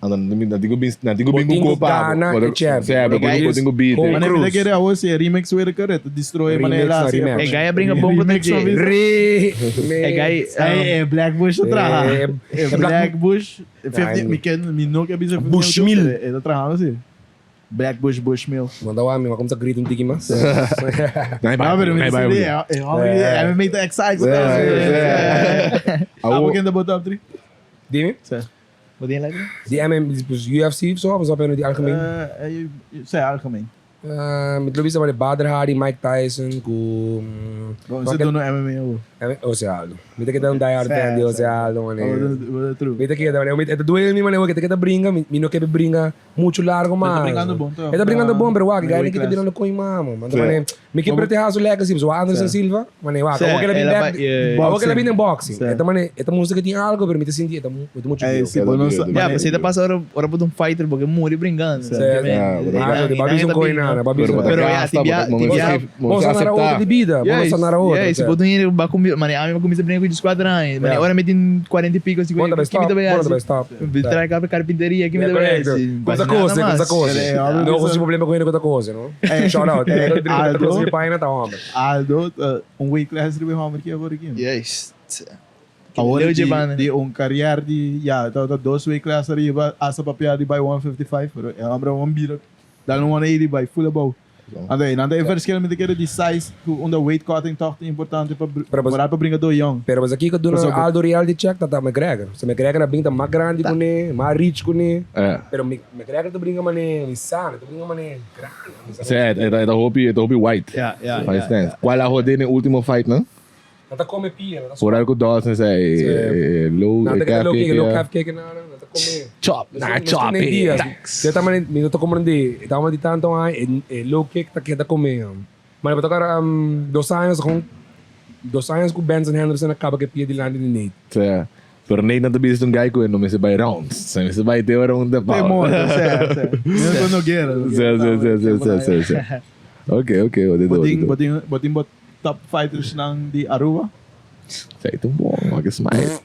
Speaker 2: Nantigo bin
Speaker 3: Botingo
Speaker 2: kupabo.
Speaker 3: gana e champion.
Speaker 2: Certo,
Speaker 3: Guys,
Speaker 2: botingo beat.
Speaker 3: com-
Speaker 1: Mas
Speaker 3: Cruz.
Speaker 1: me querer a hoje é remix with the carreta, destroy
Speaker 3: Remix
Speaker 1: Manela.
Speaker 3: na remix.
Speaker 4: É guy brinca bom pro
Speaker 1: Remix
Speaker 4: DJ.
Speaker 1: uma vez.
Speaker 4: É guy
Speaker 1: É Black Bush atrás.
Speaker 3: É
Speaker 1: É Black Bush. 50 me nunca vi
Speaker 3: Bushmill.
Speaker 1: É atrás assim. Black Bush Bushmill.
Speaker 3: Manda wa, may makamta grito tiki mas.
Speaker 2: Não,
Speaker 1: Não, pero me disse é MMA tá excited. Ah, porque ainda botou top 3.
Speaker 3: Di mi?
Speaker 4: Wat din lagi?
Speaker 3: Di dus UFC of zo, was op en die algemeen.
Speaker 1: Sei algemeen.
Speaker 3: Met Luisa maar de Badr Hari, Mike Tyson, com...
Speaker 1: Você dono MMA ou?
Speaker 3: Jose Aldo. Mita kita um diehard fan de Jose Aldo, mano.
Speaker 1: True.
Speaker 3: Mita kita, mano. Ito duel mi, mano. Kita brinca, mino que brinca mucho largo, mano.
Speaker 1: brincando bom, tá?
Speaker 3: Ito brincando bom, pero wag,
Speaker 1: May
Speaker 3: gaya
Speaker 1: weight
Speaker 3: kita
Speaker 1: class.
Speaker 3: binano ko mamo. Mano, mano. Mi kipre te haso legacy, so Anderson Silva, mano, wag. Ako kila bin back. Ako kila bin ng boxing. Ito mano, ito música que tinha algo, pero mita sindi, ito mucho
Speaker 1: É,
Speaker 3: bio.
Speaker 1: se bom não sabe.
Speaker 4: Ja, mas você tá passando hora por um fighter porque muri brincando.
Speaker 3: De babis coin na, babis
Speaker 4: Pero ja, tibia
Speaker 3: Vamos na outra de vida, vamos na outra.
Speaker 4: se botou em ba comi, mane a mim começa a brincar com esquadrão. Mane ora metin 40 e pico, 50.
Speaker 3: Bota vai stop, bota vai stop.
Speaker 4: Trai cá carpinteria, que me deu
Speaker 3: Correcto. Questa cosa.
Speaker 1: Aldo
Speaker 3: Não consigo problema com ele com outra coisa, não? Shout out.
Speaker 1: Aldo.
Speaker 3: Aldo. Página tá homem.
Speaker 1: Aldo, weight class rin homer aqui agora aqui.
Speaker 4: Yes.
Speaker 1: Agora
Speaker 4: Leo de banda.
Speaker 1: de carrière de tá 2 weight class arriba asa papel de by 155, pero é homem um bira. Dá 180 by full about. Andei, não tem verschil met de die size, onder weight cutting toch importante para brincar do young.
Speaker 3: Pero mas aqui que do Aldo reality check tá McGregor. Se McGregor na brinca mais grande com ele, mais rich com ele. Pero McGregor tu brinca mané insano, tu brinca mané grande.
Speaker 2: Certo, ito hopi white.
Speaker 4: Ja, ja.
Speaker 2: Faz sense. Qual a rodei no último fight, não?
Speaker 3: Nata come pia, nata
Speaker 2: Por algo Dawson é low
Speaker 3: calf cake na nata come.
Speaker 2: chop, chop.
Speaker 3: Dia taman mi to como de, tama di tanto ay low kick ta kita come. Mas eu tocar 2 anos com Benson Henderson acaba que pia de land de Nate.
Speaker 2: Certo. Pero nem nada bicho um guy com ele, não me se vai rounds. Se se vai ter hora um de pau.
Speaker 1: Tem muito, certo. Não tô no guerra.
Speaker 2: Certo. Ok,
Speaker 1: Botin top fighters ng di Aruba.
Speaker 2: Certo, bom, mag smile.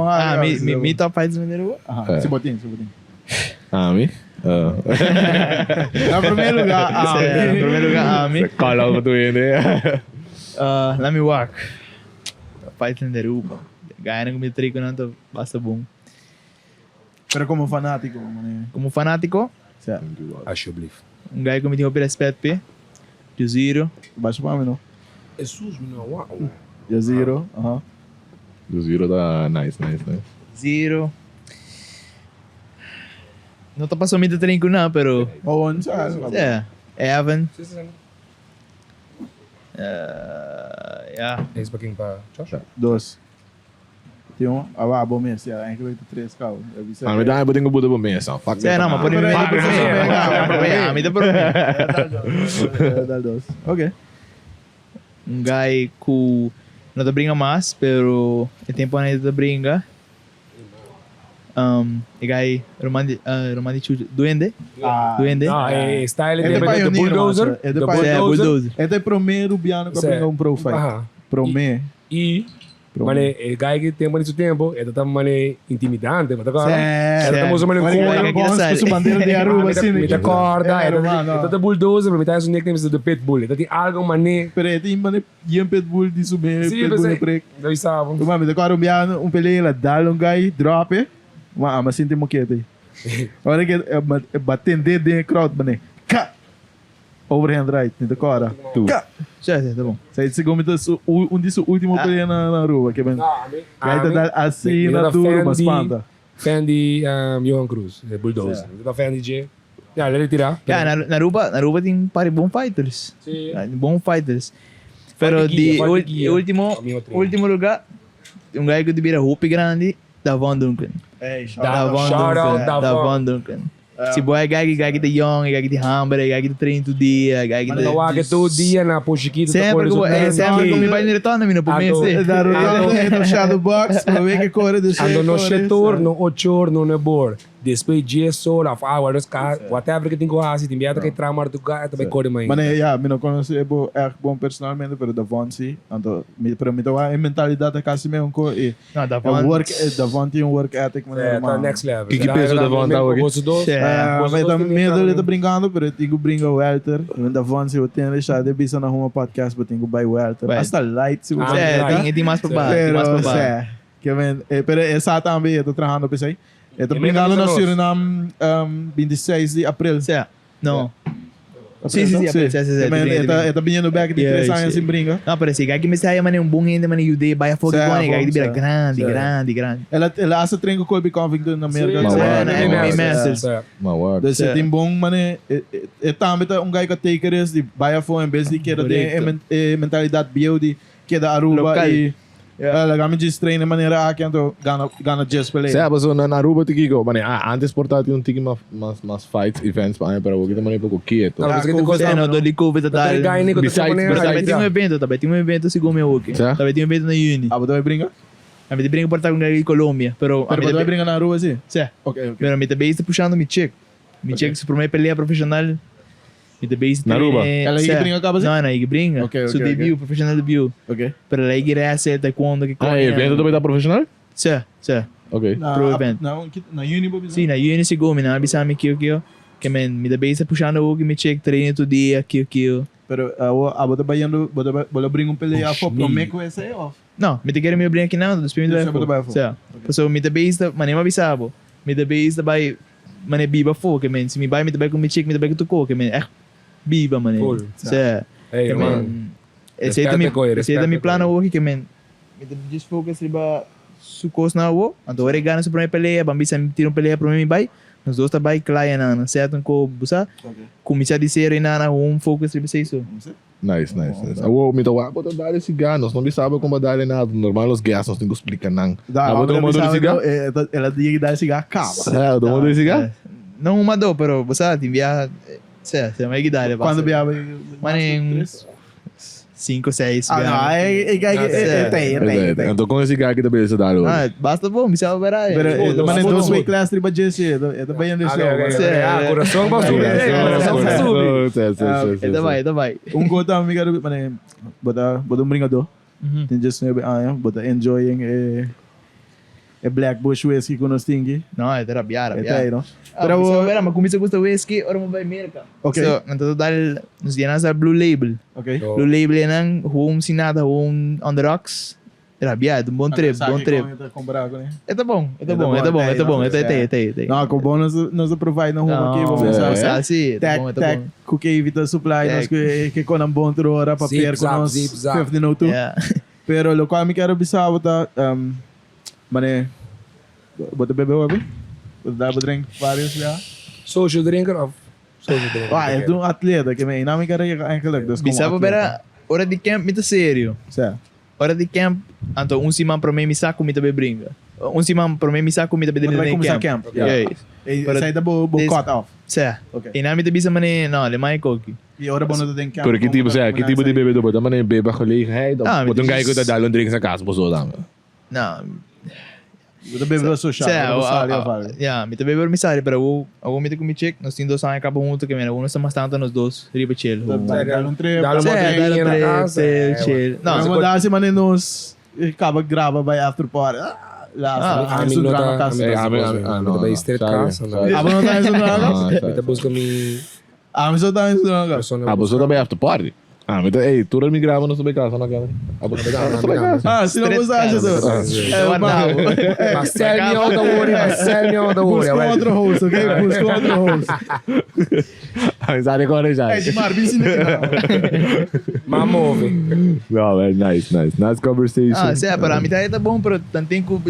Speaker 4: Ah, mi top fights me deu.
Speaker 1: Se botin.
Speaker 2: Mi?
Speaker 1: Na primeiro lugar,
Speaker 4: Em primeiro lugar, a mim.
Speaker 2: Cala mo to yun eh.
Speaker 4: Let me walk. Fight in Deruba. Ganha com meu trigo não tô basta bom.
Speaker 1: pero como fanático, mano.
Speaker 4: Como fanático,
Speaker 1: Certo.
Speaker 3: Acho believe.
Speaker 4: guy que me tinha respeito pe. De zero.
Speaker 1: Baixo para mim, não?
Speaker 3: Jesus, não, wow.
Speaker 1: Já zero.
Speaker 2: Do zero tá nice.
Speaker 4: Zero. Não tá passando muito trinco não, pero
Speaker 1: Oh, sabe?
Speaker 4: Evan. Yeah.
Speaker 3: Ex pa king pa Josh.
Speaker 1: 2. Tem um, bom mês, eigenlijk 3 kou.
Speaker 2: Maar met daar hebben we dingen boeten bij mensen. Fuck
Speaker 4: Sim, não, mas por mim, me dá por mim.
Speaker 1: Ok.
Speaker 4: Guy que não te brinca mais, pero o tempo não te brinca. Guy romantico duende. Duende.
Speaker 3: Style
Speaker 1: É de
Speaker 3: de bulldozer.
Speaker 1: É de
Speaker 3: De
Speaker 1: pioneiro.
Speaker 3: bulldozer.
Speaker 1: É de primeiro piano que brinca profile. Prome.
Speaker 3: E mane guy que tem muito tempo, é também intimidante, mas agora é também uma
Speaker 1: Com sua bandeira de Aruba, assim.
Speaker 3: me corda, é de bulldozer, mas tá isso nickname de pitbull, tem algo mané.
Speaker 1: Pero é tem mane yen pitbull de subir, pitbull de prek.
Speaker 3: Daí sabe.
Speaker 1: Mami, agora um piano, pelea, dá guy, drop. Mas sinto moquete. Agora que batendo de crowd, mane. Ka! Overhand right, agora.
Speaker 4: Já, tá bom.
Speaker 1: Sai segundo desse último pelea na rua, que bem. Aí tá assim na turma, mas panda.
Speaker 3: Fendi Johan Cruz, bulldozer. Da Fendi J. Já, ele tirar.
Speaker 4: Na Aruba tem pare bons fighters.
Speaker 3: Sim.
Speaker 4: Bons fighters. Pero de último lugar, guy que devia roupa grande, Davon Duncan. Davon Duncan. Se boy guy que de young, guy que de hambre, guy que de treino todo dia, guy que de...
Speaker 3: Não há que todo dia na pochiquita.
Speaker 4: Sempre que me vai no retorno, não por mim assim.
Speaker 1: Dá no Shadowbox, para ver que cor de
Speaker 3: Ando no setor, no ochor, no nebor. Depois de sol, of hours, whatever que tem que fazer, tem que tramar do gato, também corre mais.
Speaker 1: Mas ja, me não conheço é bom personalmente, pero Davon sim. Então, para mim a mentalidade é quase mesmo co e Davon tem work ethic, mas
Speaker 3: É, tá next level.
Speaker 2: Que peso Davon tá hoje?
Speaker 1: Mas também ele tá brincando, pero tenho brinca o Welter. Davon se eu tenho deixado de bisa na uma podcast, but tenho buy Welter. Hasta light se você.
Speaker 4: Tem mais para baixo.
Speaker 1: Que men, pero essa também eu tô trabalhando para isso. Eu tô brincando no Suriname 26 de abril.
Speaker 4: Não. Sim.
Speaker 1: Eu tô vindo back de 3 anos sem brinca.
Speaker 4: Não, parece que me sai mano bom ainda mano you day by a fogo one, que de grande.
Speaker 1: Ela asa treino com Colby Covington na América.
Speaker 4: Masters.
Speaker 1: Dus het is bom, man. Het também um guy que take risks de buy for em vez de que de mentalidade beauty que da Aruba e ela gama de treino de maneira que então gana just play.
Speaker 2: Saya pasal na Aruba tigigo, mane antes portati um tigi mas fights events para o kita mane pouco quieto.
Speaker 4: Não, do Covid tal. Também tem um evento segundo meu aqui. Também tem um evento na Uni.
Speaker 1: Ah, você brinca?
Speaker 4: A gente brinca por estar com a Colômbia, pero
Speaker 1: você vai brincar na Aruba sim?
Speaker 4: Sim. Pero me também está puxando me check. Me check se por mim pelea profissional. Me também está
Speaker 1: na Aruba. Ela aí brinca acaba assim?
Speaker 4: Não, aí brinca. Seu debut profissional debut.
Speaker 1: Ok.
Speaker 4: Pero aí que é taekwondo que
Speaker 2: Ah, evento também tá profissional?
Speaker 4: Sim.
Speaker 2: Ok.
Speaker 4: Pro evento.
Speaker 1: Na Uni bobi.
Speaker 4: Sim, na Uni se go, me na bisami que me também está puxando o que me check treino todo dia que.
Speaker 1: Pero você vai indo, você brinca pelea for pro meco esse é off.
Speaker 4: Não, me te quero me brincar aqui não, dos primeiros vai for. Sim. Então me também está, mas nem avisava. Me também está vai mane biba for que men se me vai me também com me check me também que tu que men biba mane. Sim.
Speaker 3: Hey, man.
Speaker 4: Esse é meu plano hoje que men me just focus riba su coisa na o, então ele ganha sobre pelea, bambisa me tira pelea para mim vai. Nós dois trabalhamos cliente na, certo? Com busa, começar de ser na focus riba sei isso.
Speaker 2: Nice. Awo mi tawa ko dali si ganos, não sabe como dar nada. Normal os gas nós tem que explicar não.
Speaker 1: Ela tinha que dar esse gás acaba.
Speaker 2: É, do mundo esse gas?
Speaker 4: Não uma do, pero você tem via, se vai que dar.
Speaker 1: Quando viava,
Speaker 4: mas 5, 6.
Speaker 1: Ah, tem.
Speaker 2: Então com esse gás que também se dá.
Speaker 4: Ah, basta bom, me sabe verá.
Speaker 1: Mas não dois class triba Jesse, é também ainda show.
Speaker 3: Coração para subir.
Speaker 4: Tá vai.
Speaker 1: Kota amiga do mane bota bringador. Tem just bota enjoying Black Bush whiskey com nós tingi.
Speaker 4: Não, é terapiar.
Speaker 1: Não.
Speaker 4: Pero verá, mas começa a gostar whisky, ora mo vai América.
Speaker 1: Okay.
Speaker 4: So, então dal nos dianas a Blue Label.
Speaker 1: Okay.
Speaker 4: Blue Label é nang home sinada home on the rocks. Terapiar, bom trip. É tá bom.
Speaker 1: Não, com bom nós provide na home aqui, vamos pensar
Speaker 4: assim.
Speaker 1: Tech, que evita supply, nós que com um bom hora para per com nós 15 minutos. Pero lo qual me quero observar tá mane bota bebe hoje. Dá para drink vários já.
Speaker 3: Social drinker of social drinker.
Speaker 1: Ah, é um atleta que me não me quero eigenlijk.
Speaker 4: Bisa para hora de camp muito sério.
Speaker 1: Certo.
Speaker 4: hora de camp, anto semana para mim misa comida be brinca. Semana para mim misa comida be
Speaker 1: Quando vai
Speaker 4: dentro
Speaker 1: começar
Speaker 4: de camp.
Speaker 1: camp.
Speaker 4: Yeah. Pero-
Speaker 1: Essa aí dá bo
Speaker 4: Des-
Speaker 1: cut off.
Speaker 4: Sé.
Speaker 1: Ok.
Speaker 4: E na minha bisa mane, não, le mai coque.
Speaker 1: E ora bom não tem camp.
Speaker 2: Pero que tipo, que tipo de bebê do bota, mano, beba gelegenheid.
Speaker 4: Ah,
Speaker 2: Wat een
Speaker 4: dit
Speaker 2: guy
Speaker 4: is-
Speaker 2: dat daar een drink zijn kaas, maar zo dan.
Speaker 4: Não.
Speaker 1: Eu também vou social.
Speaker 4: Sé,
Speaker 1: Eu vou sair,
Speaker 4: yeah, me também ver misari, pero eu me te com mi check, nós temos 2 anos acabam junto que me, uno está mais tanto nos dois, riba chill.
Speaker 1: Dá um trip.
Speaker 3: Dá-lhe uma
Speaker 4: Sé,
Speaker 3: treininha na
Speaker 4: dá-lhe
Speaker 3: casa.
Speaker 4: trip, chill.
Speaker 1: Não,
Speaker 4: Não,
Speaker 1: vou dar assim, mano, nos... Acaba grava, vai after party. Lá,
Speaker 3: Amin
Speaker 1: isso
Speaker 3: nota,
Speaker 1: na casa.
Speaker 3: amin
Speaker 2: amin,
Speaker 3: nota,
Speaker 2: ano,
Speaker 3: amin
Speaker 2: ano,
Speaker 3: straight
Speaker 2: sorry,
Speaker 3: cast.
Speaker 2: sorry.
Speaker 1: Ah, não tá isso na casa?
Speaker 3: Kita busca mi
Speaker 1: Ah, mas eu tá isso na casa.
Speaker 3: persona.
Speaker 2: Ah, você também after party? Ah, mas hey, tudo me grava no seu casa, não quero. Ah, você no seu casa.
Speaker 1: Ah, se não você acha isso. É, mano.
Speaker 3: Mas sell me all the worry, mas sell me all the worry.
Speaker 1: Busca outro host, ok? Busca outro host.
Speaker 2: Ah, sabe agora já.
Speaker 1: É, de Marvin,
Speaker 3: Mas move.
Speaker 2: Não, é nice. Nice conversation.
Speaker 4: Ah, sé, para mim tá bom, pero tanto que eu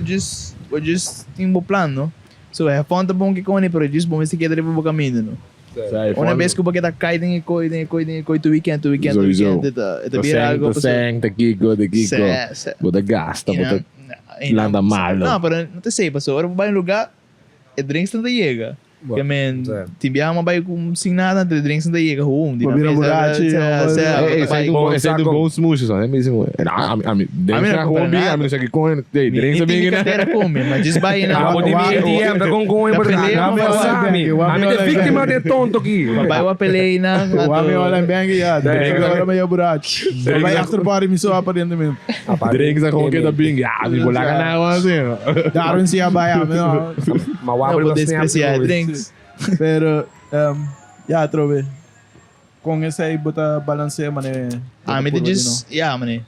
Speaker 4: just tem um plano. So, é fonte bom que com ele, pero just bom esse que é drible o caminho, no. Uma vez que o bagueta cai, tem que tu weekend,
Speaker 2: Sowieso.
Speaker 4: Ito vira algo.
Speaker 2: Te seng, te gigo.
Speaker 4: Sé.
Speaker 2: Bota gasta, bota landa malo.
Speaker 4: Não, pero não te sei, pastor. Agora vai em lugar, e drinks não te chega. Que men, te enviamos vai com sem nada, te drinks não te chega.
Speaker 1: Vira burachi,
Speaker 2: Esse é do bom smooth, só, é mesmo. Deve ser com bem, a menina que com tem, drinks é bem, né?
Speaker 4: Era come, mas just vai na.
Speaker 3: Amo de mim, DM, tá com coisa por
Speaker 4: Apelei,
Speaker 3: lá.
Speaker 4: vamos
Speaker 3: A minha é vítima de tonto aqui.
Speaker 4: Vai o apelei na.
Speaker 1: O homem olha bem aqui, agora meio buraco. Vai after party, me soa aparentemente.
Speaker 2: Drinks é com que da bing, ah, me bolar na assim.
Speaker 1: Darwin se abaia, não.
Speaker 3: Mas o
Speaker 4: Não
Speaker 3: abo
Speaker 4: vou
Speaker 3: não
Speaker 4: despreciar drinks.
Speaker 1: Pero, já, trove. Com esse aí, bota balanceia, mané.
Speaker 4: Ah, me diz, yeah, mané.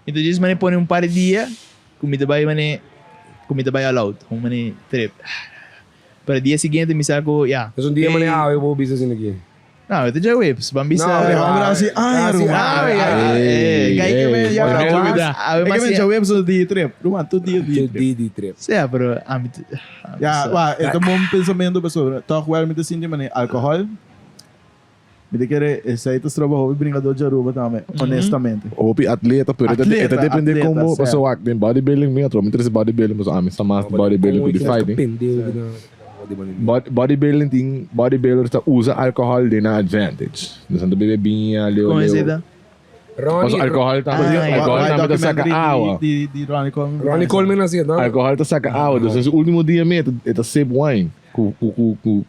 Speaker 4: Me diz, mané, põe um par de dia, comida vai, mané, comida vai allowed, mané, trip. Para dia seguinte, me saco, yeah.
Speaker 3: Mas dia manhã eu vou business aqui.
Speaker 4: Não, eu já whips, bambisa.
Speaker 3: Não,
Speaker 1: Vamos assim,
Speaker 4: Gay que me
Speaker 1: já
Speaker 4: é
Speaker 1: que me já web so di trip. Rumah tu dia
Speaker 3: De
Speaker 1: trip.
Speaker 3: de trip.
Speaker 4: Sim, pero
Speaker 1: Ya, wah, itu bom pensamento pessoa. Talk well mit assim de mané alcohol. Me querer esse aí tu trabalho bringador de Aruba também, honestamente.
Speaker 2: Hopi atleta, pero
Speaker 1: Atleta,
Speaker 2: ita depende
Speaker 1: atleta,
Speaker 2: como
Speaker 1: certo.
Speaker 2: pessoa tem bodybuilding, me outro, me interessa bodybuilding, mas a mim está mais bodybuilding com the fighting. Bodybuilder tá usa álcool de na advantage. Então tu bebe binha, leu.
Speaker 4: como é essa?
Speaker 2: Mas álcool tá, álcool tá saca água.
Speaker 1: De Ronnie Coleman.
Speaker 3: Ronnie Coleman assim, não?
Speaker 2: Álcool tá saca água. Então o último dia mesmo, é sip wine.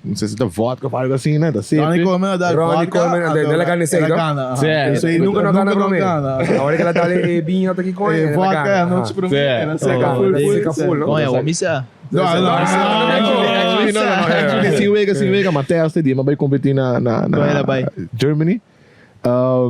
Speaker 2: Não sei se tá vodka, algo assim, né? Tá sip.
Speaker 1: Ronnie Coleman da
Speaker 3: Ronnie Coleman, dela gana esse aí, não?
Speaker 2: Certo.
Speaker 1: Isso aí
Speaker 3: Nunca não gana pra mim.
Speaker 1: gana.
Speaker 3: A hora que ela tá ali, binha, tá aqui com ele.
Speaker 1: Vodka, não te prometo. Era seca full.
Speaker 4: Não é o missa.
Speaker 1: Não.
Speaker 2: Actually, sin wega, Mateo este dia, mas vai competir na
Speaker 4: ela vai?
Speaker 2: Germany. A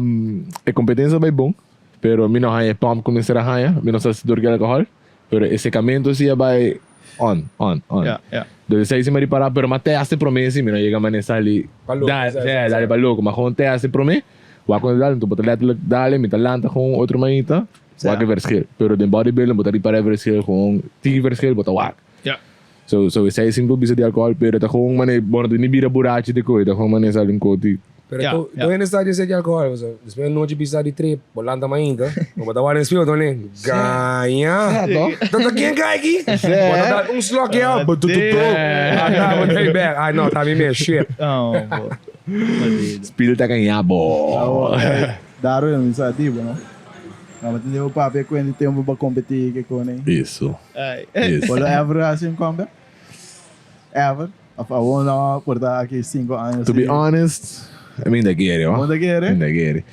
Speaker 2: competência vai bom, pero mi não haya pump começar a haya, mi não sei se dormir alcohol, pero esse caminho sim vai on.
Speaker 4: Yeah, yeah.
Speaker 2: Do sei se me parar, pero Mateo este promesse, mi não chega manejar ali. Dale para louco, mas com Mateo este promesse, wa quando dale, tu botar dale, mi talanta com outro manita, wa que verschil, pero den bodybuilding botar para verschil com 10 verschil botar wa.
Speaker 4: Yeah.
Speaker 2: So isa simple bisa di alcohol pero ta kung mane bono ni bira burachi de ko ta kung mane sa lingkoti.
Speaker 3: Pero tu ainda está dizendo de alcohol, você. Depois não te pisa de trip, bolanda ainda. Vou botar o ar em espelho, né? Ganha. Tanto quem ganha aqui? Vou dar slot aqui, ó. Tudo. Vou dar back. Ai, não, tá me mexendo.
Speaker 4: Oh, boy.
Speaker 2: Spill ta kanya bo.
Speaker 1: Darwin, sabe, não? Mas entendeu o papo é quando tem uma competir que com né?
Speaker 2: Isso.
Speaker 4: Ay.
Speaker 2: Isso.
Speaker 1: Wala ever assim combat? Ever? Of I wanna por dar aqui 5 anos.
Speaker 2: To be honest, I mean da gere, ó.
Speaker 1: Wanda quer?
Speaker 2: Da gere.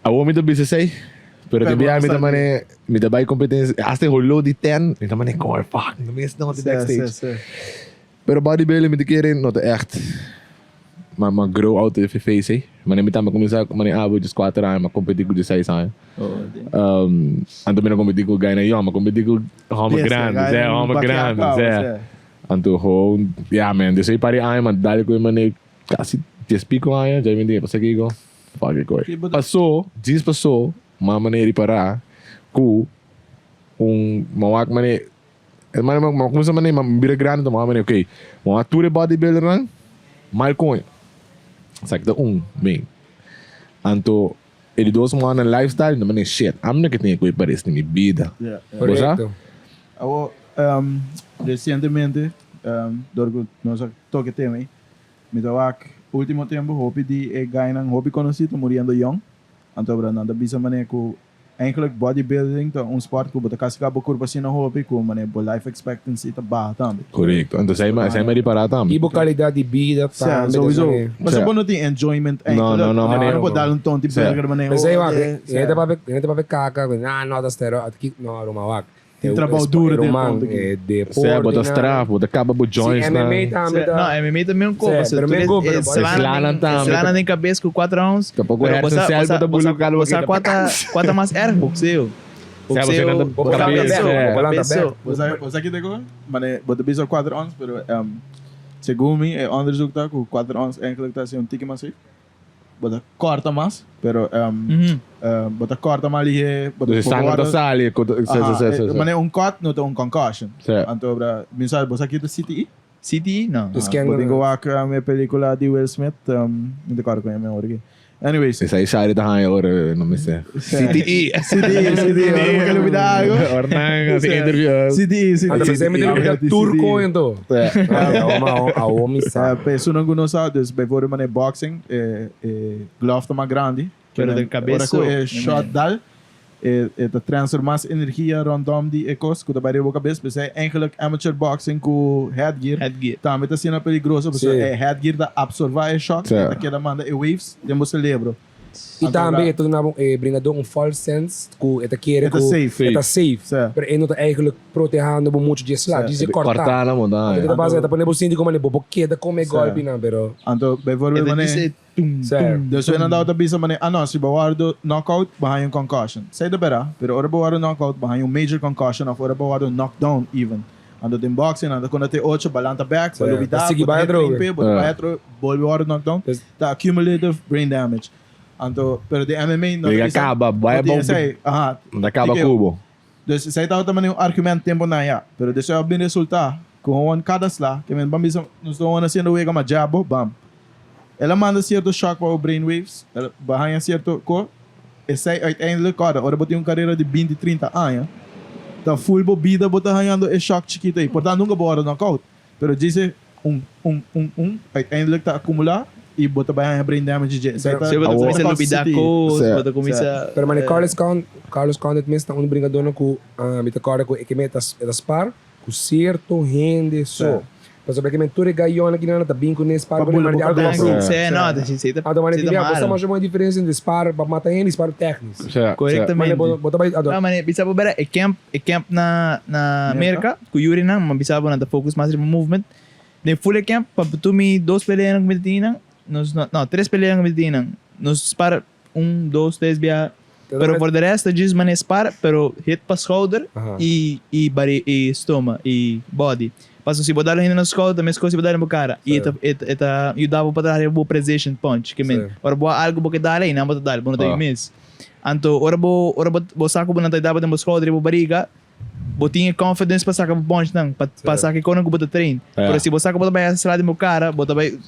Speaker 2: A wo mi da bisa say, pero
Speaker 1: Pero
Speaker 2: te biya mi da
Speaker 1: basta
Speaker 2: mane mi da bay competência. Hasta holo di 10, mi da mane core fuck. No miss no the next stage. Pero bodybuilding mi da gere no te echt. Maar grow out de face, hè. Maar neem me começar, maar abo de 4 anos, maar competir com 16 anos. Anto me não competir com ganha não, mas competir com homem grande, é homem grande, é. Anto gewoon, ja man, dus aí parei aí, mas dali com mane quase 10 pico aí, já me dei para seguir go. Fuck it, passou, diz passou, mas maneira para com mawak mane, mas começa mane, mas bira grande, então mane, ok, mas ature bodybuilder não, mal coin. Sakta bem. Anto Ele dois manos na lifestyle, não é shit. I'm not getting equip para isso na minha vida.
Speaker 1: Yeah, yeah.
Speaker 3: Correcto.
Speaker 1: Ako, recentemente, dorgo nós toque tema, me tawak último tempo hopi di ganham hopi conhecido morrendo young, então nada bisa mané ko eigenlijk bodybuilding to sport ko bota kasi ka curva assim na hopi ko mané bo life expectancy ta ba também.
Speaker 2: Correcto. Então, sai mais para também.
Speaker 3: Ibo qualidade de vida.
Speaker 1: Sowieso. Mas
Speaker 2: Sim.
Speaker 1: é bom não tem enjoyment.
Speaker 2: Não,
Speaker 1: mané.
Speaker 3: não.
Speaker 1: Não dar um tom de
Speaker 2: Sim.
Speaker 1: burger mané.
Speaker 3: Mas aí, hindi pa pa kaka, nota stero, at no, rumawak.
Speaker 1: Tem trabalho duro dentro
Speaker 3: Romang,
Speaker 1: do-
Speaker 3: deporte.
Speaker 2: Você bota strap, bota cabo de joints na...
Speaker 3: MMA também.
Speaker 4: Não, MMA também é um copo.
Speaker 3: Sim, pero may copo, pero
Speaker 2: Slanan também.
Speaker 4: Slana nem cabeça com 4 rounds.
Speaker 2: Tapo ko exercise bota bulu kalo
Speaker 4: Você quatro mais erro, boxeo.
Speaker 2: você nanda
Speaker 1: Você aqui deko, mané, bota bisa 4 ons, pero segundo mim, é onderzoek tá com 4 ons eigenlijk tá assim tique mais bota corta mais, pero bota corta mais ali,
Speaker 2: Você sangue da sali.
Speaker 1: mané cut não tem concussion.
Speaker 2: Sim.
Speaker 1: Então, mensagem, você aqui do CTE?
Speaker 4: City? Não.
Speaker 1: Vou tenho a minha película de Will Smith, não decoro com a minha hora aqui. Anyways,
Speaker 2: Você sai sai da high agora, não me sei.
Speaker 1: CTE, não quero me dar algo.
Speaker 2: Ornang, se interview.
Speaker 1: CTE,
Speaker 3: Anda, você me deu turco, então. A homem sabe.
Speaker 1: Penso não conheço, dus bijvoorbeeld mané boxing, glove mais grande.
Speaker 4: Pero de cabeça,
Speaker 1: é shot dal. Het transformaat energie rondom die ecos, que daarbij ook cabeça, mas é eigenlijk amateur boxing com headgear.
Speaker 4: Headgear.
Speaker 1: Também tá sendo perigoso, porque
Speaker 3: Sim.
Speaker 1: é headgear da absorver o choque,
Speaker 2: Sim.
Speaker 1: daquela manda e waves, temos cerebro.
Speaker 3: E também, ito na bringador um false sense, que ito quer
Speaker 1: Ito safe.
Speaker 3: Ito safe.
Speaker 1: Sim.
Speaker 3: Pero ito eigenlijk protegendo muito de slap, diz cortar.
Speaker 2: Cortar na muda.
Speaker 3: Ito base, ito pa nebo sindi ko man nebo queda come
Speaker 1: Sim.
Speaker 3: golpe na, pero
Speaker 1: Então, bijvoorbeeld mané,
Speaker 3: Sir.
Speaker 1: dus we não bisa mané, não, se bawardo knockout, bahan concussion. Sei da bera, pero ora bawardo knockout, bahan major concussion, of ora bawardo knockdown even. Ando in boxing, ando quando te 8, balanta back,
Speaker 3: Sim.
Speaker 1: balubida,
Speaker 3: Sige, bayan droga.
Speaker 1: bayan knockdown, tá accumulative brain damage. Então, pero de MMA não
Speaker 2: Liga acaba, vai bom.
Speaker 1: Aha.
Speaker 2: Da acaba
Speaker 1: Ike,
Speaker 2: cubo.
Speaker 1: Dus zij tahu também um argumento tempo na ya. Pero desse é o bem resultado. Com um cada slá, que men bambisa, nós estamos haciendo wega uma jabo, bam. Ela manda certo choque para o brainwaves, ela barranha certo cor. E sai uiteindelijk, cara, ora botei carreira de 20, 30 anos. Tá full bobida, bota arranhando esse choque chiquito aí. Portanto, nunca bora knockout. Pero disse, uiteindelijk tá acumular. E bota barranha brain damage.
Speaker 4: Você bota começar a lubidacos, bota começar...
Speaker 3: Pero man, Carlos Condit mesmo na bringador na ku mita kora ku ekimetas spar ku certo rende so. Mas sabe que mentura gayon na ginana tabin ku ne spar
Speaker 1: Pabula,
Speaker 3: man algo
Speaker 1: pabula.
Speaker 3: approve.
Speaker 4: Você não, você tá...
Speaker 3: Ado man
Speaker 4: Você
Speaker 3: tiver,
Speaker 4: tá
Speaker 3: você mais uma diferença entre spar para matar ele spar técnico.
Speaker 4: Correctamente.
Speaker 3: Man bota vai ado.
Speaker 4: Ah, mano, bisa po bera, camp na Amerika, ku Yuri na, mabisa po na the focus master movement. Ne full camp, paputumi 2 peleas ng kumitinan, não, 3 peleas ng kumitinan. Nos para 1, 2, 3 biya. Pero for the rest, diz man spar, pero hit pa shoulder e stoma e body. Passo se bodar ainda na escola, também se bodar no cara. E eta ajudava para dar o precision punch, que men. Ora boa algo porque dar aí, não botar dar, não tem miss. Anto ora bo saco bo nantay dapat mo escola bo bariga. Botinha confidence para sacar punch nang, para sacar quando eu botar trein. Pero se você saca botar bem essa lado do cara, botar bem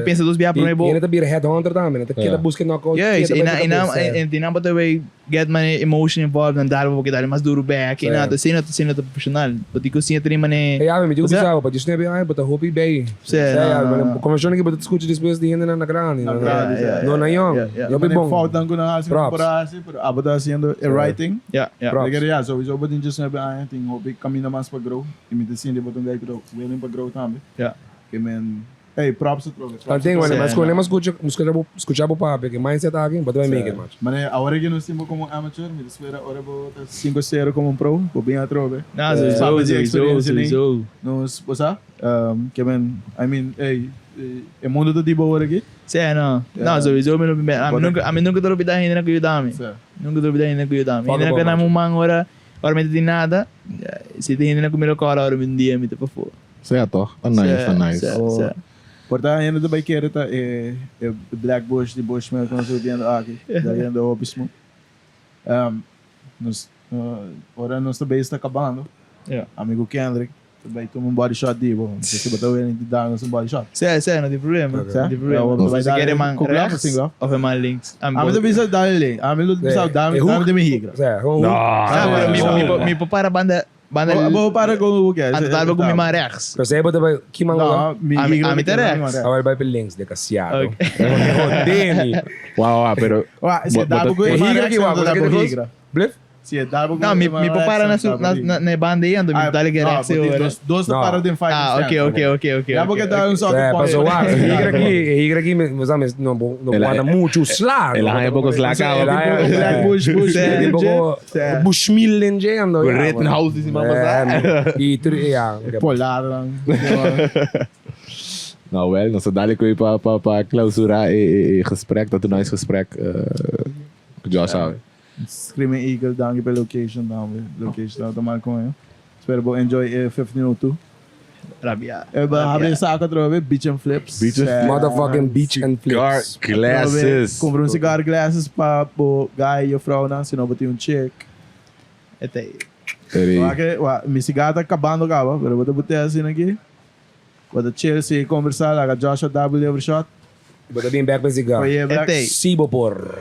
Speaker 4: pensa dos biar para mim bo.
Speaker 3: E ainda bira headhunter também, até que da busca knockout.
Speaker 4: Yes, e não botar bem get my emotion involved and dar porque dar mais duro back, e nada, assim não profissional. Botar que sim trein mané.
Speaker 3: É, me digo bizarro, para dizer bem, botar hope bem. Conversando que botar discute depois de ainda na grande. Não na young.
Speaker 1: Eu bem bom. Falta com na temporada, pero abota haciendo writing.
Speaker 4: Yeah.
Speaker 1: Porque sowieso botin just na bem, tem hobby caminha mais para grow. E me decide botar gay grow, willing para grow também.
Speaker 4: Yeah.
Speaker 1: Que men, hey, props to props.
Speaker 3: Tanto mas quando nós escuchamos papo, que mindset aqui, botar vai make it match.
Speaker 1: Mané, agora que nós temos como amateur, me espera agora botar 5-0 como pro, por bem a trove.
Speaker 4: Não,
Speaker 1: so. Nos, posa? Que men, I mean, hey, é mundo do tipo agora aqui.
Speaker 4: Sim, não. Não, so a mim nunca duvidar ainda na cuidame. Nunca duvidar ainda na cuidame. Ainda na canamo mang ora me tem nada. Se tem ainda na comer cara ora me dia me te para fora.
Speaker 2: Certo, nice.
Speaker 1: Portanto, ainda também quero tá Black Bush de Bushman que nós vendo aqui, daí ainda o bismo. Ora nós também está acabando.
Speaker 4: Yeah.
Speaker 1: Amigo Kendrick, Vai tomar um body shot di, bom. Se você botar o ele dar um body shot.
Speaker 4: Não tem problema.
Speaker 3: Ok.
Speaker 4: Não tem problema.
Speaker 1: Ja,
Speaker 4: Você
Speaker 1: vai
Speaker 4: quer
Speaker 1: dar-
Speaker 4: man
Speaker 1: com glove,
Speaker 4: rechts
Speaker 1: sem glove?
Speaker 4: of man links?
Speaker 1: Amin to bisa dali. Amin to bisa dami de mi higra.
Speaker 3: Zé, vamos.
Speaker 4: Mi para banda
Speaker 1: Bo para go o que?
Speaker 4: Ang total ba kung may mga rechts?
Speaker 3: Kasi iba ba, kimang
Speaker 1: Não,
Speaker 3: wala?
Speaker 1: mi
Speaker 4: Ami-
Speaker 1: higra.
Speaker 4: ami terex.
Speaker 3: Awal ba links de kasiado.
Speaker 4: Okay.
Speaker 3: Demi.
Speaker 2: Wow, pero...
Speaker 1: Wa, se
Speaker 2: Bota-
Speaker 1: dá go
Speaker 3: Eh, higra ki wa,
Speaker 1: da
Speaker 3: porque
Speaker 1: bo
Speaker 3: depois-
Speaker 1: higra.
Speaker 3: Blif?
Speaker 1: Se dá go.
Speaker 4: Não, mi para na banda yan, mi dali que rechts eu.
Speaker 1: Dos
Speaker 3: Não.
Speaker 1: para den fight.
Speaker 4: Ah, ok.
Speaker 1: Já porque dá um só
Speaker 3: Zé,
Speaker 1: que
Speaker 3: pasó wa. Higra ki, mas no
Speaker 2: Ela-
Speaker 3: guarda mucho slag.
Speaker 2: ela hanya pokok slag, ah.
Speaker 1: Black Bush,
Speaker 3: Di ba Bushmillen dyan. no?
Speaker 2: Rittenhouse di si Mama Sa.
Speaker 3: Ja.
Speaker 1: Polar lang.
Speaker 2: Nou wel, nasa dali ko pa clausura gesprek, dat een nice gesprek. Josh sabe.
Speaker 1: Screaming Eagle, danke pela location também. Location tá tomando com ele. Espero que enjoy 15 minutos.
Speaker 4: Rabia.
Speaker 1: Abre saco outra vez, beach and flips.
Speaker 2: Beach and
Speaker 3: Motherfucking beach and
Speaker 2: Cigar
Speaker 3: flips.
Speaker 2: glasses.
Speaker 1: Comprei cigar glasses para o guy e a frau, não, senão vou ter chick.
Speaker 4: Ito aí.
Speaker 1: Mi cigar tá acabando, acaba. Pero vou botar assim aqui. Vou chill, se conversar, lá com Joshua W every shot.
Speaker 3: But being back with cigar.
Speaker 1: Foi black.
Speaker 4: Ete.
Speaker 3: Sibopor.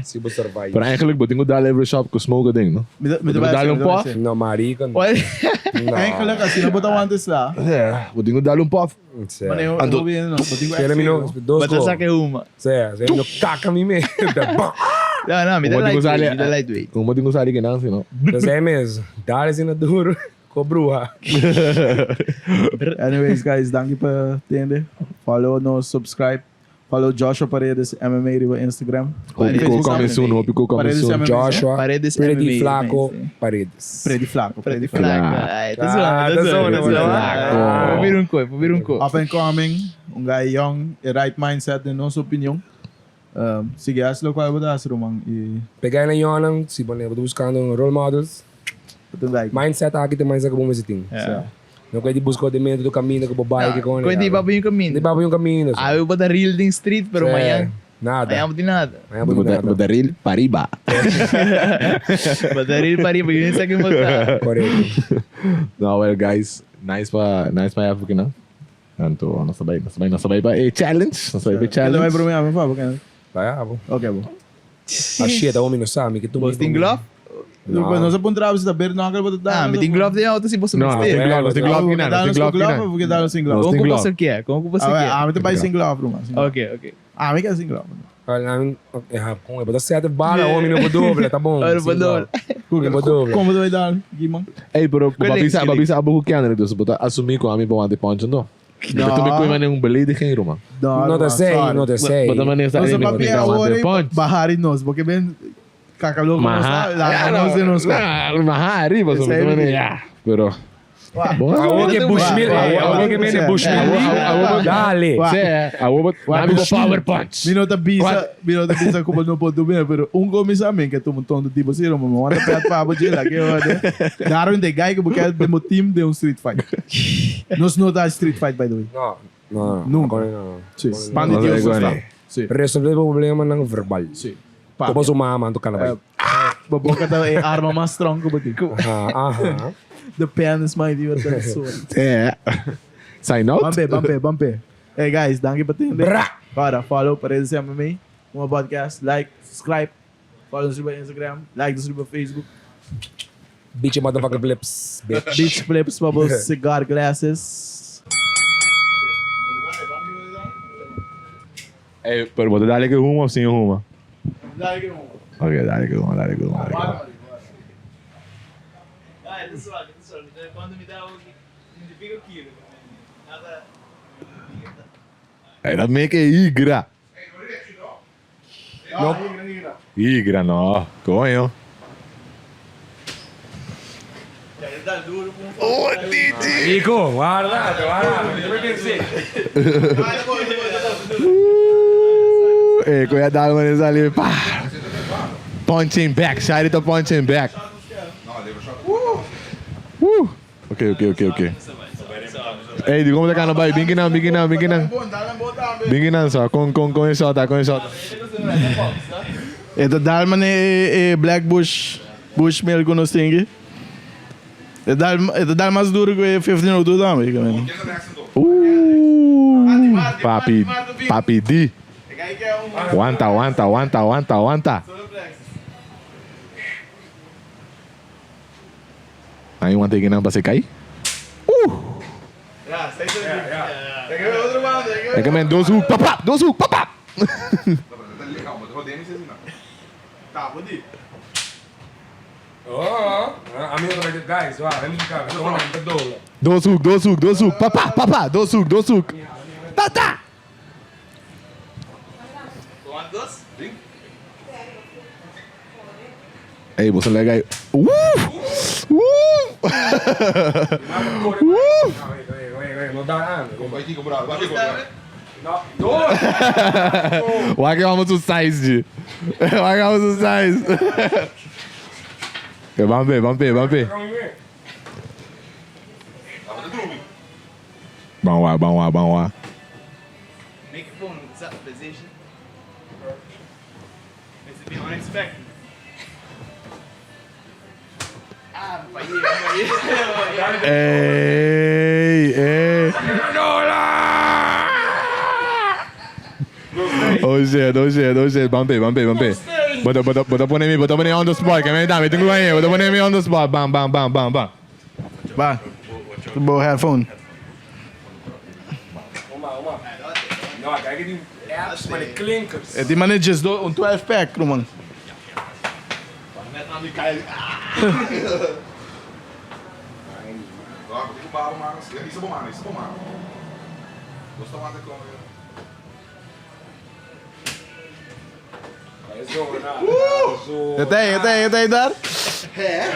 Speaker 3: Sibo survive.
Speaker 2: Pero eigenlijk, beting ko dali every shop ko smoke ding, no?
Speaker 1: Me
Speaker 2: dá um puff?
Speaker 3: No, marica.
Speaker 4: Olha.
Speaker 1: Eigenlijk, assim, não botar antes lá.
Speaker 2: Beting ko dali puff.
Speaker 1: Mas eu
Speaker 2: Ando-
Speaker 1: não vi, não. Botinho
Speaker 3: Kaya namin no, dos
Speaker 4: Basta
Speaker 3: ko.
Speaker 4: sa akin uma.
Speaker 3: Zé, no kaka mi me.
Speaker 4: Não, me dá
Speaker 2: Uma de gozar
Speaker 4: lightweight.
Speaker 2: ali-
Speaker 4: Me dá lightweight.
Speaker 2: Uma din ko sali kinang, no?
Speaker 3: Zé mesmo. Dale na duro. Cobruha.
Speaker 1: Anyways, guys, danke por atender. Follow no subscribe. Follow Joshua Paredes MMA no Instagram.
Speaker 2: Hope ko coming soon, hope ko coming
Speaker 1: Paredes
Speaker 2: soon.
Speaker 1: MMA.
Speaker 3: Joshua.
Speaker 4: Paredes
Speaker 3: Pretty
Speaker 4: MMA,
Speaker 3: Flaco.
Speaker 4: mas,
Speaker 3: Paredes.
Speaker 1: Pretty Flaco.
Speaker 4: Pretty
Speaker 1: Flaco.
Speaker 4: flaco. Ai, tá
Speaker 3: Ah,
Speaker 4: zoando,
Speaker 3: tá
Speaker 4: tá
Speaker 3: zoando,
Speaker 4: zoando.
Speaker 3: mano.
Speaker 4: Vou vir um co.
Speaker 1: Up and coming. Guy young. Right mindset in nossa opinião. Sige, aslo qual vou dar, Romang. E
Speaker 3: Pegar na yon si bone buscando role models.
Speaker 1: ito like.
Speaker 3: Mindset aqui também sa kabong visiting. Não pwede buscar de medo do caminho que babae que com.
Speaker 4: Kung di ba yung
Speaker 3: Hindi
Speaker 4: caminho?
Speaker 3: ba yung caminho?
Speaker 4: Ayaw ba da real ding street pero mayang.
Speaker 3: Nada.
Speaker 4: Mayang din nada.
Speaker 2: Badaril, pariba.
Speaker 4: Ba da real pa rin ba yun sa akin mo ta?
Speaker 3: Correct.
Speaker 2: No, well, guys, nice pa Africa na. Anto, nasabay pa. Challenge. Nasabay pa
Speaker 1: Ito may
Speaker 2: challenge.
Speaker 1: problema, pa ba?
Speaker 3: Kaya ako.
Speaker 1: Okay, bo.
Speaker 3: Ah, shit, ako minusami.
Speaker 4: Boasting glove?
Speaker 1: Não se apontrava se da beira não acaba de dar.
Speaker 4: Ah, meeting glove din ako to si Boss
Speaker 2: No,
Speaker 4: Mister.
Speaker 2: no tem glove que não, tem glove que não.
Speaker 1: Porque dá no sem glove.
Speaker 2: Não,
Speaker 4: Kung
Speaker 2: tem
Speaker 4: ko
Speaker 2: glove.
Speaker 4: pa sa kya? Kung ko pa sa kya?
Speaker 1: Ah, mas também sem glove, Ruma.
Speaker 4: Okay.
Speaker 1: Ah, mas que é sem glove.
Speaker 3: Kaya namin, kung iba, tapos sete bala, ako minupodoble, tá bom.
Speaker 4: Ano ba doon?
Speaker 1: Como vai dar, Guimão?
Speaker 2: Hey, pero
Speaker 4: Galing, galing.
Speaker 2: babisa abo ko kyan nito. Buta assumir ko ami pa wante poncho no.
Speaker 1: No.
Speaker 2: Betul ko man yung beli de kay Roma.
Speaker 3: Não te sei, não te sei.
Speaker 2: Bata man yung sa
Speaker 1: Nossa
Speaker 2: ini
Speaker 1: papi é
Speaker 2: wante
Speaker 1: hora
Speaker 2: poncho.
Speaker 1: bahari nos, porque bem cacalou com nós, lá nós de nós.
Speaker 2: Mahari ba so man ya. Pero
Speaker 3: Ako que Bushmill, ako que mene Bushmill. Dale.
Speaker 2: awo nami ko power punch.
Speaker 1: Minuta bisa como não pode bem, pero começa bem que tu montão do tipo assim, mano, manda perto para botar lá que eu daram de guy que porque de meu team de street fight. Nós não dá street fight by the way.
Speaker 3: No,
Speaker 1: Nunca.
Speaker 3: no.
Speaker 1: Sim.
Speaker 2: Não,
Speaker 1: Pandi
Speaker 2: não,
Speaker 1: Deus
Speaker 2: não,
Speaker 1: está.
Speaker 2: não.
Speaker 1: Sim.
Speaker 3: Resolver o problema ng verbal.
Speaker 1: Sim.
Speaker 3: Como sumama, to ka na ba?
Speaker 1: Baboka daw é arma mais strong que botin.
Speaker 3: Aha.
Speaker 1: The pen is my dear sword.
Speaker 2: Sign out.
Speaker 1: Bampe. Hey guys, danke por atender.
Speaker 3: Bra!
Speaker 1: Para, follow Paredes MMA, uma podcast, like, subscribe, follow nos no Instagram, like nos no Facebook,
Speaker 3: Bitch motherfucker flips. Bitch.
Speaker 1: Beach Flips, bubbles, cigar glasses.
Speaker 2: Hey, pero bota dale que humo ou sem humo.
Speaker 1: Like
Speaker 2: Okay, dale que humo.
Speaker 4: Ay, das war. Quando me dá o indivíduo aquilo. Nada.
Speaker 2: Hey, dat make igra. Igra no. Coño.
Speaker 3: Nico, guarda. Eu pensei.
Speaker 2: Hey, kuya dal man is ali. Pa. Punching back. Shari to punching back. Woo. Okay. Hey, di como tá bay. Bingin na só. Com isso tá.
Speaker 1: Ito Dalman é Black Bush, Bushmill que nós temos. dá mais duro que 15 minutos também, cara.
Speaker 2: Papi D. Aguanta. Aí uma tem que não pra você cair. É que man, dois hook, papá.
Speaker 1: Tá, vou ir.
Speaker 3: A minha também, guys, vai, vem cá, vem cá,
Speaker 2: Dois hook, papá, dois hook. Tá. Ei, você lega aí. Wag vamos o size. Vamos ver. Vamos lá.
Speaker 4: Microphone set position. It's a bit unexpected.
Speaker 2: Ei. Oh shit. Vamos ver. Bota poner on the spot. Que me dá, tengo aí. Bota poner on the spot. Bam.
Speaker 1: Vai. Boa headphone.
Speaker 3: Nou, kijk die apps met de klinkers.
Speaker 1: Die managers doen een 12 pack, man.
Speaker 4: Net aan die kijk.
Speaker 1: Het hij daar?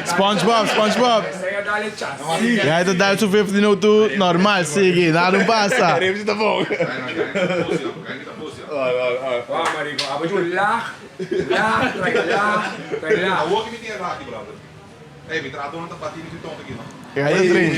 Speaker 1: SpongeBob.
Speaker 3: Saya dah le chance.
Speaker 1: Ja, het daar zo 15 minuten normaal, sige. Daar doen passa.
Speaker 3: Wah, Marico, apa tu laag, trek laag.
Speaker 2: Hey, mi trato una tapatini sui tonti.
Speaker 1: Ja, je drinkt.